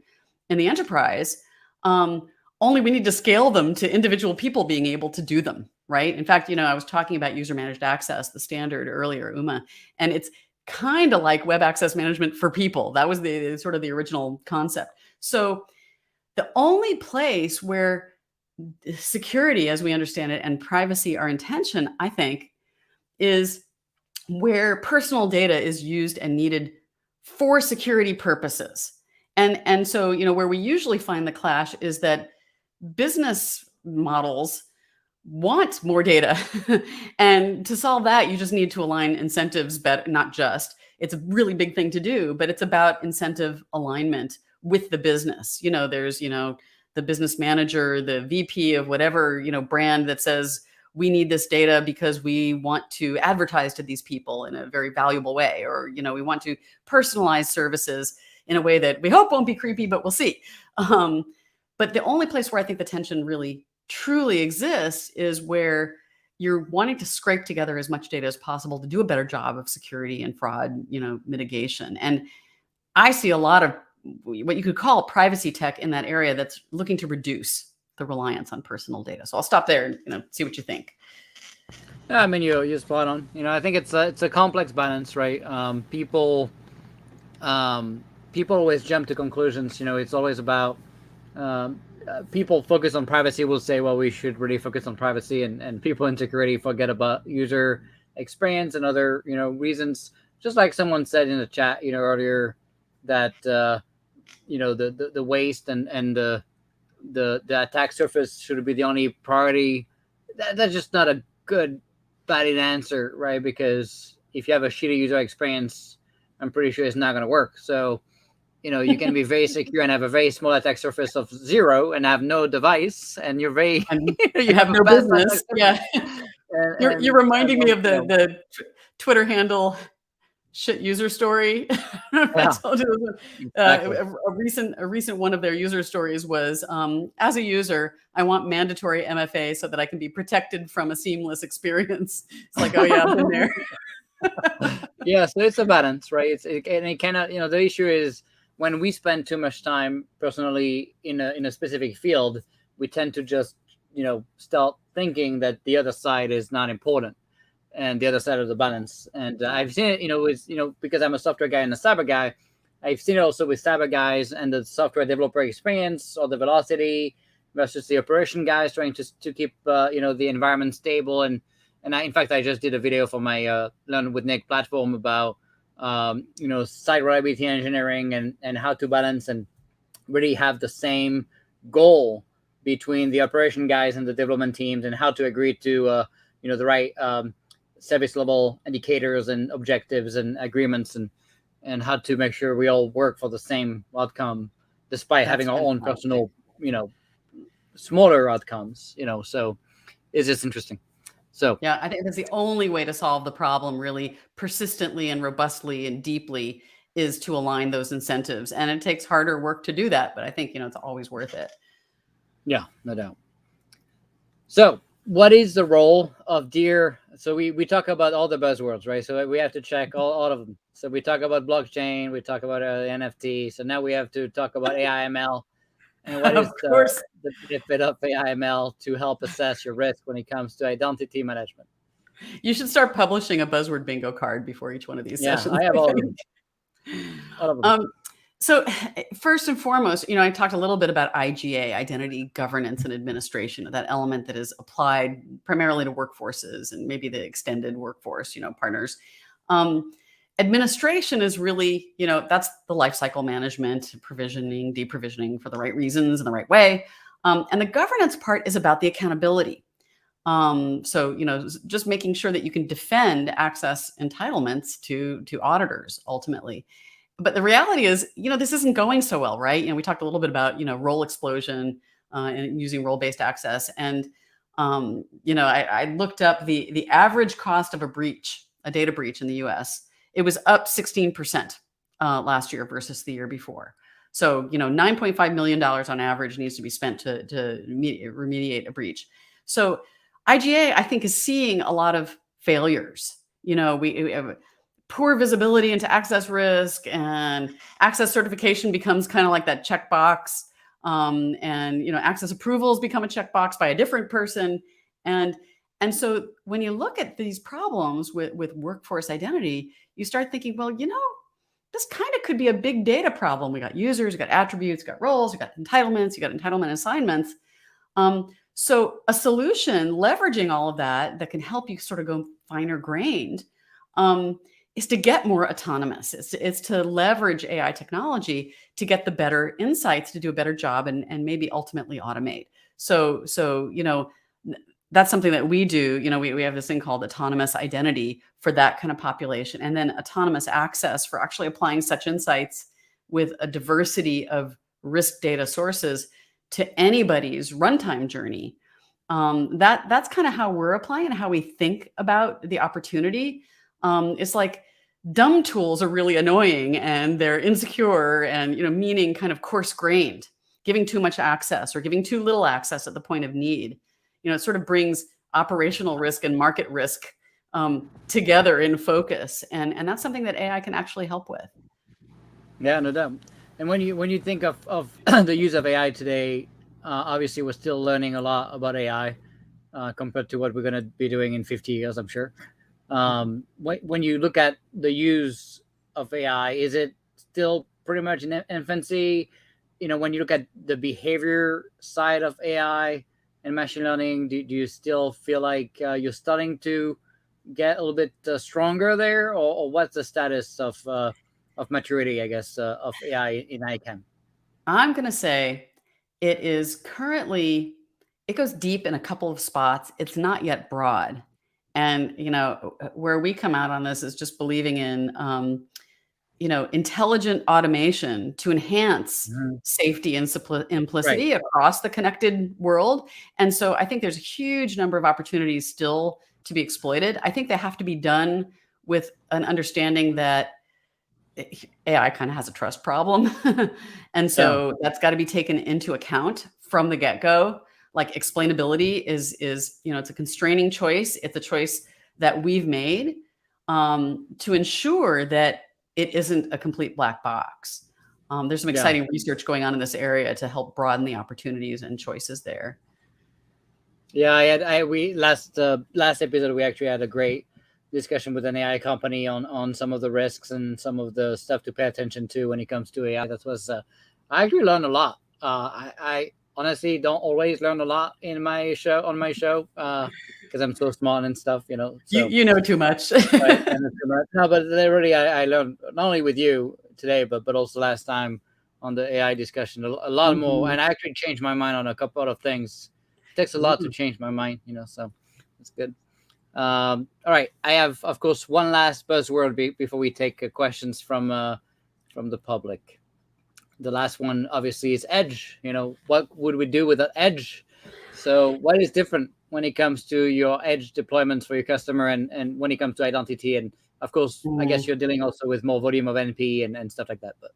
in the enterprise. Only we need to scale them to individual people being able to do them, right? In fact, I was talking about user-managed access, the standard earlier, UMA, and it's kind of like web access management for people. That was the sort of the original concept. So the only place where security, as we understand it, and privacy are in tension, I think, is where personal data is used and needed for security purposes. And so, where we usually find the clash is that business models want more data. And to solve that, you just need to align incentives better, not just. It's a really big thing to do, but it's about incentive alignment with the business. There's, the business manager, the VP of whatever, brand that says, we need this data because we want to advertise to these people in a very valuable way, or, we want to personalize services in a way that we hope won't be creepy, but we'll see. But the only place where I think the tension really truly exists is where you're wanting to scrape together as much data as possible to do a better job of security and fraud, mitigation. And I see a lot of what you could call privacy tech in that area that's looking to reduce the reliance on personal data. So I'll stop there and see what you think. Yeah, I mean, you're spot on. I think it's a complex balance, right? People always jump to conclusions. It's always about people focus on privacy will say, well, we should really focus on privacy, and people in security forget about user experience and other reasons. Just like someone said in the chat earlier that the waste and the attack surface should be the only priority. That's just not a good valid answer, right? Because if you have a shitty user experience, I'm pretty sure it's not going to work. So you can be very secure and have a very small attack surface of 0 and have no device, and you're very you have no business. Yeah, you're reminding me of the Twitter handle shit user story. I told you exactly. A recent one of their user stories was, as a user, I want mandatory MFA so that I can be protected from a seamless experience. It's like, oh yeah, I've been there. Yeah, so it's a balance, right? And it cannot, the issue is when we spend too much time personally in a specific field, we tend to just, start thinking that the other side is not important and the other side of the balance. And I've seen it, with, because I'm a software guy and a cyber guy, I've seen it also with cyber guys and the software developer experience, or the velocity versus the operation guys trying to keep, the environment stable. And in fact, I just did a video for my Learn with Nick platform about, site reliability engineering and how to balance and really have the same goal between the operation guys and the development teams, and how to agree to, the right service level indicators and objectives and agreements, and how to make sure we all work for the same outcome, despite having our own personal, smaller outcomes, so it's just interesting. So yeah, I think that's the only way to solve the problem really persistently and robustly and deeply is to align those incentives. And it takes harder work to do that, but I think, it's always worth it. Yeah, no doubt. So what is the role of DEAR? So we talk about all the buzzwords, right? So we have to check all of them. So we talk about blockchain, we talk about NFT. So now we have to talk about AIML. And what is the benefit of AIML to help assess your risk when it comes to identity management? You should start publishing a buzzword bingo card before each one of these sessions. I have all of them. All of them. So first and foremost, I talked a little bit about IGA, identity governance and administration, that element that is applied primarily to workforces and maybe the extended workforce, partners. Administration is really, that's the lifecycle management, provisioning, deprovisioning for the right reasons in the right way. And the governance part is about the accountability. So, just making sure that you can defend access entitlements to auditors ultimately. But the reality is, this isn't going so well, right? We talked a little bit about, role explosion and using role-based access. And, I looked up the average cost of a data breach in the US. It was up 16% last year versus the year before. So, $9.5 million on average needs to be spent to remediate a breach. So IGA, I think, is seeing a lot of failures. We have poor visibility into access risk, and access certification becomes kind of like that checkbox. And, access approvals become a checkbox by a different person. And so when you look at these problems with workforce identity, you start thinking, well, this kind of could be a big data problem. We got users, we got attributes, we got roles, we got entitlements, you got entitlement assignments. So a solution leveraging all of that can help you sort of go finer grained is to get more autonomous. It's to leverage AI technology to get the better insights, to do a better job, and maybe ultimately automate. So that's something that we do. We have this thing called autonomous identity for that kind of population, and then autonomous access for actually applying such insights with a diversity of risk data sources to anybody's runtime journey. That's kind of how we're applying and how we think about the opportunity. It's like dumb tools are really annoying and they're insecure and, meaning kind of coarse-grained, giving too much access or giving too little access at the point of need. It sort of brings operational risk and market risk together in focus. And that's something that AI can actually help with. Yeah, no doubt. And when you think of the use of AI today, obviously we're still learning a lot about AI compared to what we're going to be doing in 50 years, I'm sure. When you look at the use of AI, is it still pretty much in infancy? When you look at the behavior side of AI and machine learning, do you still feel like you're starting to get a little bit stronger there, or what's the status of maturity, I guess, of AI in ICAM? I'm going to say it is currently, it goes deep in a couple of spots. It's not yet broad. And, where we come out on this is just believing in, intelligent automation to enhance safety and simplicity across the connected world. And so I think there's a huge number of opportunities still to be exploited. I think they have to be done with an understanding that AI kind of has a trust problem. And so that's got to be taken into account from the get-go. Like explainability is, it's a constraining choice. It's a choice that we've made to ensure that it isn't a complete black box. There's some exciting research going on in this area to help broaden the opportunities and choices there. Yeah, we last episode we actually had a great discussion with an AI company on some of the risks and some of the stuff to pay attention to when it comes to AI. That was I actually learned a lot. I honestly don't always learn a lot on my show because I'm so smart and stuff. So, you know too much. Right, no, but really, I learned not only with you today, but also last time on the AI discussion a lot more, and I actually changed my mind on a couple of things. It takes a lot to change my mind, so it's good. All right, I have, of course, one last buzzword before we take questions from the public. The last one, obviously, is edge. What would we do without edge? So what is different when it comes to your edge deployments for your customer and when it comes to identity? And of course, I guess you're dealing also with more volume of NP and stuff like that. But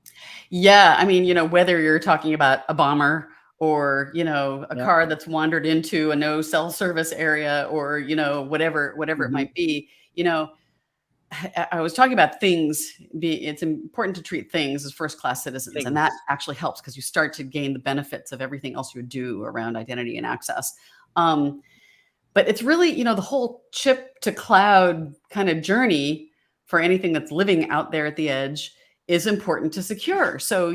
yeah, I mean, whether you're talking about a bomber or, a car that's wandered into a no cell service area or, whatever it might be, I was talking about things. It's important to treat things as first-class citizens, and that actually helps because you start to gain the benefits of everything else you would do around identity and access. But it's really, the whole chip to cloud kind of journey for anything that's living out there at the edge is important to secure. So,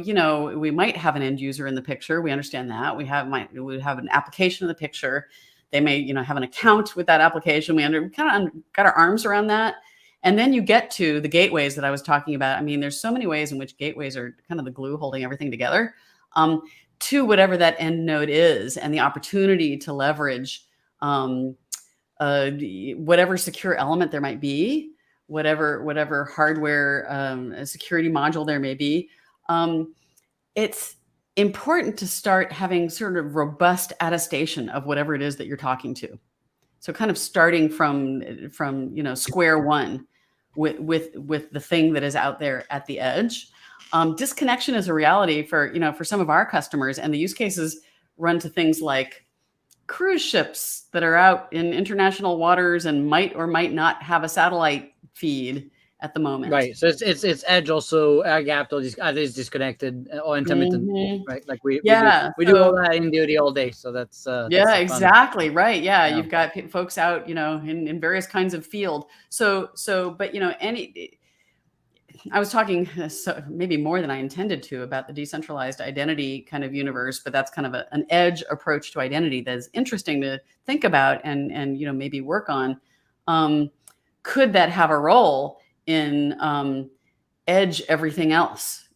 we might have an end user in the picture. We understand that. We have an application in the picture. They may, have an account with that application. We kind of got our arms around that. And then you get to the gateways that I was talking about. I mean, there's so many ways in which gateways are kind of the glue holding everything together to whatever that end node is, and the opportunity to leverage whatever secure element there might be, whatever hardware security module there may be. It's important to start having sort of robust attestation of whatever it is that you're talking to. So kind of starting from square one with the thing that is out there at the edge. Disconnection is a reality for some of our customers, and the use cases run to things like cruise ships that are out in international waters and might or might not have a satellite feed at the moment. Right. So it's edge also air gapped or is disconnected or intermittent. Right. Like we do all that in duty all day. So that's exactly right. Yeah. You've got folks out, in various kinds of field. So but I was talking maybe more than I intended to about the decentralized identity kind of universe, but that's kind of an edge approach to identity that is interesting to think about and maybe work on. Could that have a role in edge everything else,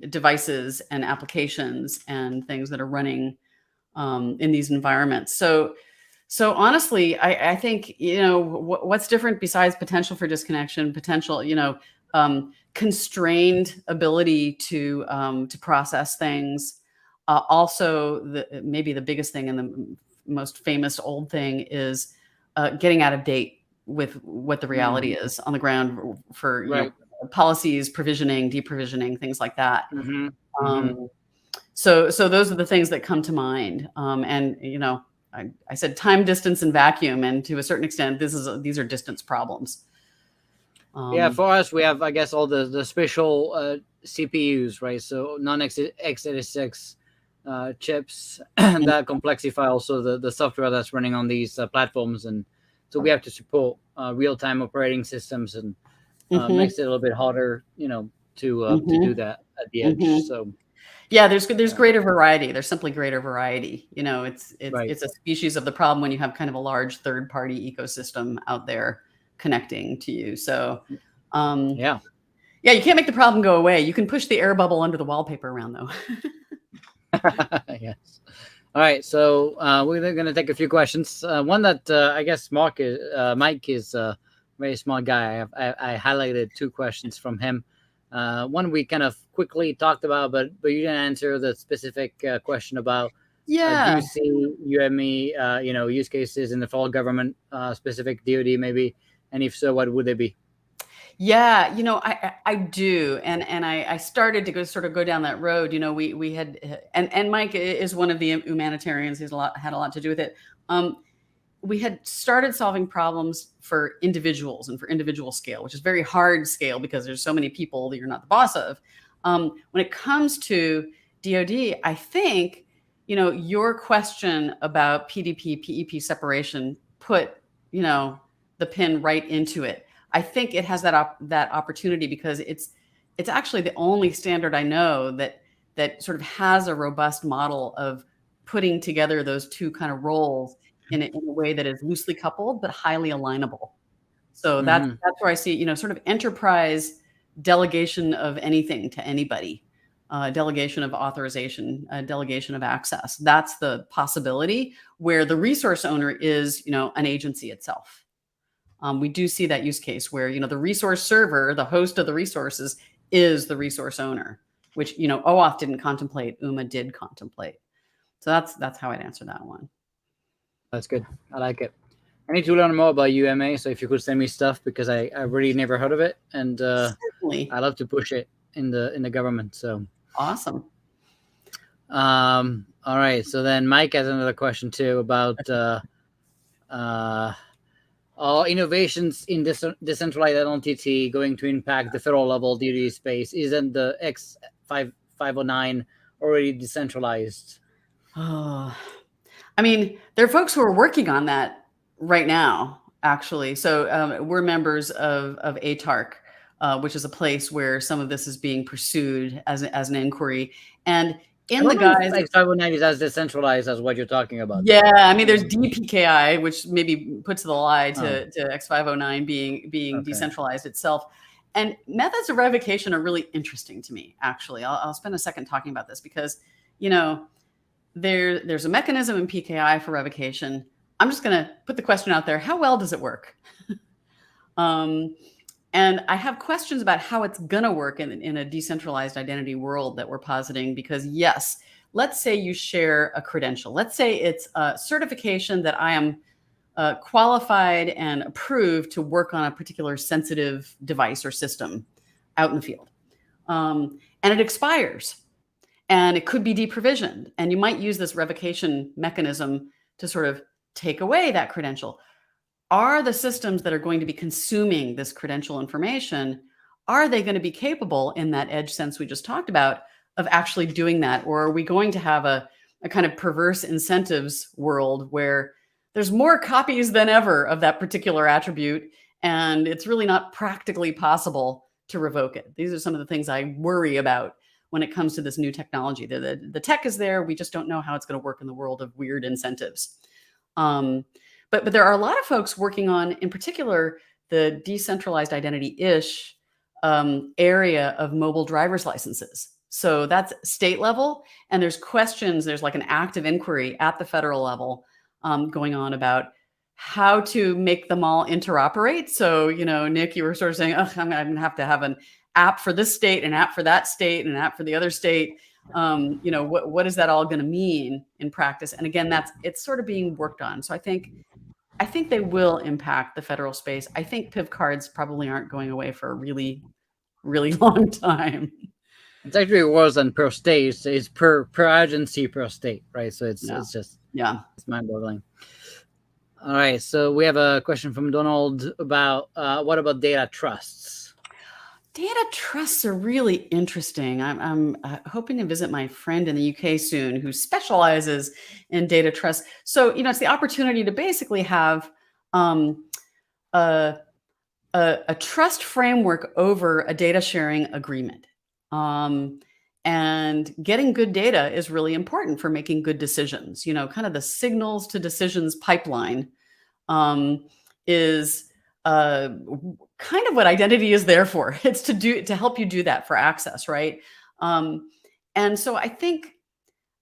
devices and applications and things that are running in these environments. So honestly, I think, what's different besides potential for disconnection, potential, constrained ability to process things. Also, maybe the biggest thing and the most famous old thing is getting out of date with what the reality is on the ground for policies, provisioning, deprovisioning, things like that. So those are the things that come to mind. And I said time, distance, and vacuum, and to a certain extent, these are distance problems. Yeah, for us, we have, I guess, all the special CPUs, right? So non-x86 chips that complexify also the software that's running on these platforms, and so we have to support real-time operating systems, and makes it a little bit harder, to do that at the edge. So. Yeah, there's greater variety. There's simply greater variety. It's a species of the problem when you have kind of a large third-party ecosystem out there connecting to you. So, yeah, you can't make the problem go away. You can push the air bubble under the wallpaper around, though. Yes. All right. So we're going to take a few questions. One that I guess Mike is a very smart guy. I highlighted 2 questions from him. One we kind of quickly talked about, but you didn't answer the specific question about do you see UME use cases in the federal government, specific DoD maybe, and if so, what would they be? Yeah, I do, and I started to go down that road. We had and Mike is one of the humanitarians. He's had a lot to do with it. We had started solving problems for individuals and for individual scale, which is very hard scale because there's so many people that you're not the boss of. When it comes to DoD, I think, your question about PDP, PEP separation put, the pin right into it. I think it has that opportunity because it's actually the only standard I know that sort of has a robust model of putting together those two kind of roles in a way that is loosely coupled but highly alignable. So that's where I see, sort of enterprise delegation of anything to anybody, delegation of authorization, delegation of access. That's the possibility where the resource owner is, an agency itself. We do see that use case where, the resource server, the host of the resources, is the resource owner, which, OAuth didn't contemplate, UMA did contemplate. So that's how I'd answer that one. That's good. I like it. I need to learn more about UMA, so if you could send me stuff, because I really never heard of it, and I love to push it in the government. So awesome. All right. So then Mike has another question too about all innovations in decentralized identity going to impact the federal level DoD space. Isn't the X509 already decentralized? Oh, I mean, there are folks who are working on that right now, actually. So we're members of ATARC, which is a place where some of this is being pursued as an inquiry. And in the guise, X509 is as decentralized as what you're talking about. Yeah, I mean, there's DPKI, which maybe puts the lie to X509 being decentralized itself. And methods of revocation are really interesting to me, actually. I'll spend a second talking about this because, there's a mechanism in PKI for revocation. I'm just going to put the question out there. How well does it work? And I have questions about how it's going to work in a decentralized identity world that we're positing, because yes, let's say you share a credential. Let's say it's a certification that I am qualified and approved to work on a particular sensitive device or system out in the field. And it expires. And it could be deprovisioned. And you might use this revocation mechanism to sort of take away that credential. Are the systems that are going to be consuming this credential information, are they going to be capable in that edge sense we just talked about of actually doing that? Or are we going to have a kind of perverse incentives world where there's more copies than ever of that particular attribute, and it's really not practically possible to revoke it? These are some of the things I worry about when it comes to this new technology. The tech is there. We just don't know how it's going to work in the world of weird incentives. But there are a lot of folks working on, in particular, the decentralized identity-ish area of mobile driver's licenses. So that's state level, and there's questions, there's like an active inquiry at the federal level going on about how to make them all interoperate. So, Nick, you were sort of saying, oh, I'm going to have an app for this state, an app for that state, and an app for the other state. What is that all going to mean in practice? And again, it's sort of being worked on. So I think they will impact the federal space. I think PIV cards probably aren't going away for a really, really long time. It's actually worse than per state. It's per agency per state, right? So it's just it's mind-boggling. All right, so we have a question from Donald about what about data trusts? Data trusts are really interesting. I'm hoping to visit my friend in the UK soon who specializes in data trusts. So, it's the opportunity to basically have a trust framework over a data sharing agreement. And getting good data is really important for making good decisions. Kind of the signals to decisions pipeline is kind of what identity is there for. It's to help you do that for access, right? And so I think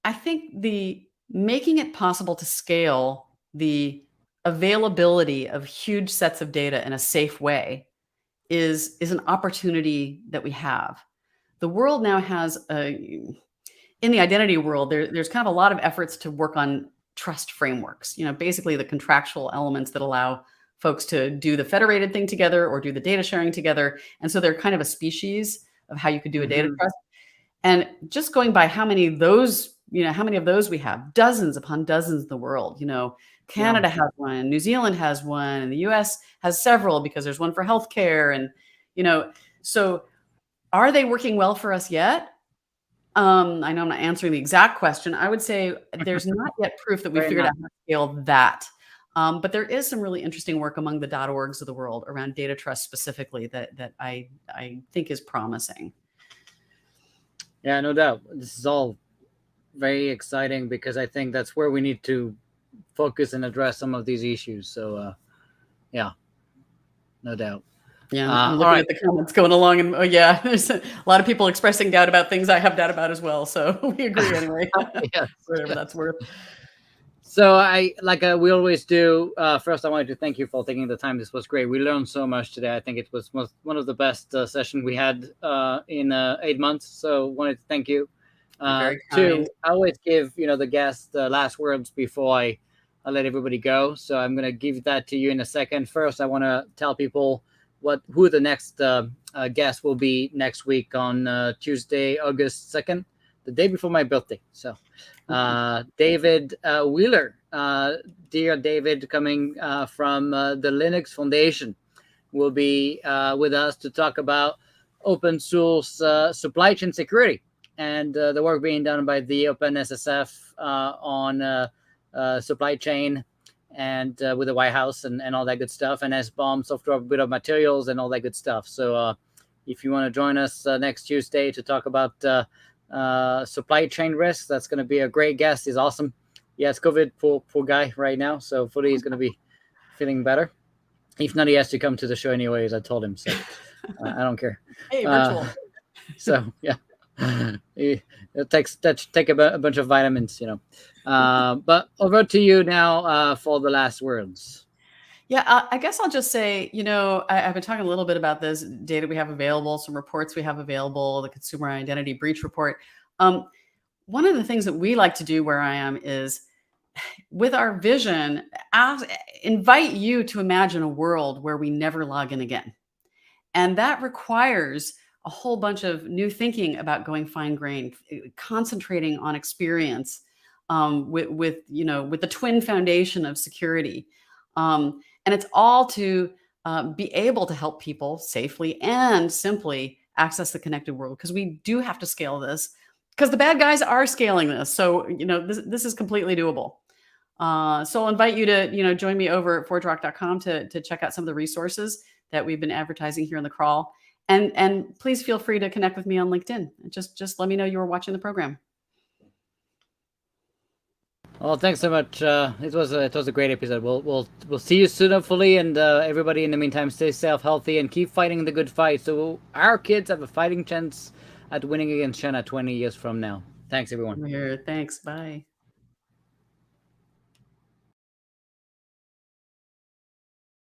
the making it possible to scale the availability of huge sets of data in a safe way is an opportunity that we have. The world now has in the identity world, there's kind of a lot of efforts to work on trust frameworks, basically the contractual elements that allow folks to do the federated thing together or do the data sharing together. And so they're kind of a species of how you could do a data trust. And just going by how many of those we have, dozens upon dozens in the world. Canada has one, New Zealand has one, and the US has several because there's one for healthcare. And, so are they working well for us yet? I know I'm not answering the exact question. I would say there's not yet proof that we figured out how to scale that. But there is some really interesting work among the .orgs of the world around data trust specifically that I think is promising. Yeah, no doubt. This is all very exciting because I think that's where we need to focus and address some of these issues. So, yeah, no doubt. Yeah, I'm looking at the comments going along, and there's a lot of people expressing doubt about things I have doubt about as well. So we agree anyway. Whatever that's worth. So we always do. First, I wanted to thank you for taking the time. This was great. We learned so much today. I think it was one of the best sessions we had in 8 months. So wanted to thank you. Very kind. I always give the guests the last words before I let everybody go. So I'm gonna give that to you in a second. First, I want to tell people who the next guest will be next week on Tuesday, August 2nd, the day before my birthday. So David Wheeler, dear David, coming from the Linux Foundation, will be with us to talk about open source supply chain security and the work being done by the OpenSSF on supply chain and with the White House and all that good stuff, and SBOM, software bill of materials, and all that good stuff. So if you want to join us next Tuesday to talk about supply chain risks, that's going to be a great guest. He's awesome. He has COVID, poor guy right now, so hopefully he's going to be feeling better. If not, he has to come to the show anyways. I told him, so I don't care. Hey, virtual. So yeah. It take a bunch of vitamins, but over to you now for the last words. Yeah, I guess I'll just say, I've been talking a little bit about this data we have available, some reports we have available, the Consumer Identity Breach Report. One of the things that we like to do where I am is, with our vision, invite you to imagine a world where we never log in again. And that requires a whole bunch of new thinking about going fine-grained, concentrating on experience with the twin foundation of security. And it's all to be able to help people safely and simply access the connected world, because we do have to scale this, because the bad guys are scaling this. So, this is completely doable. So I'll invite you to, join me over at ForgeRock.com to check out some of the resources that we've been advertising here in the crawl. And please feel free to connect with me on LinkedIn. Just let me know you were watching the program. Well, thanks so much. It was a great episode. We'll see you soon, hopefully, and everybody in the meantime, stay safe, healthy, and keep fighting the good fight. So our kids have a fighting chance at winning against China 20 years from now. Thanks, everyone. Here, thanks. Bye.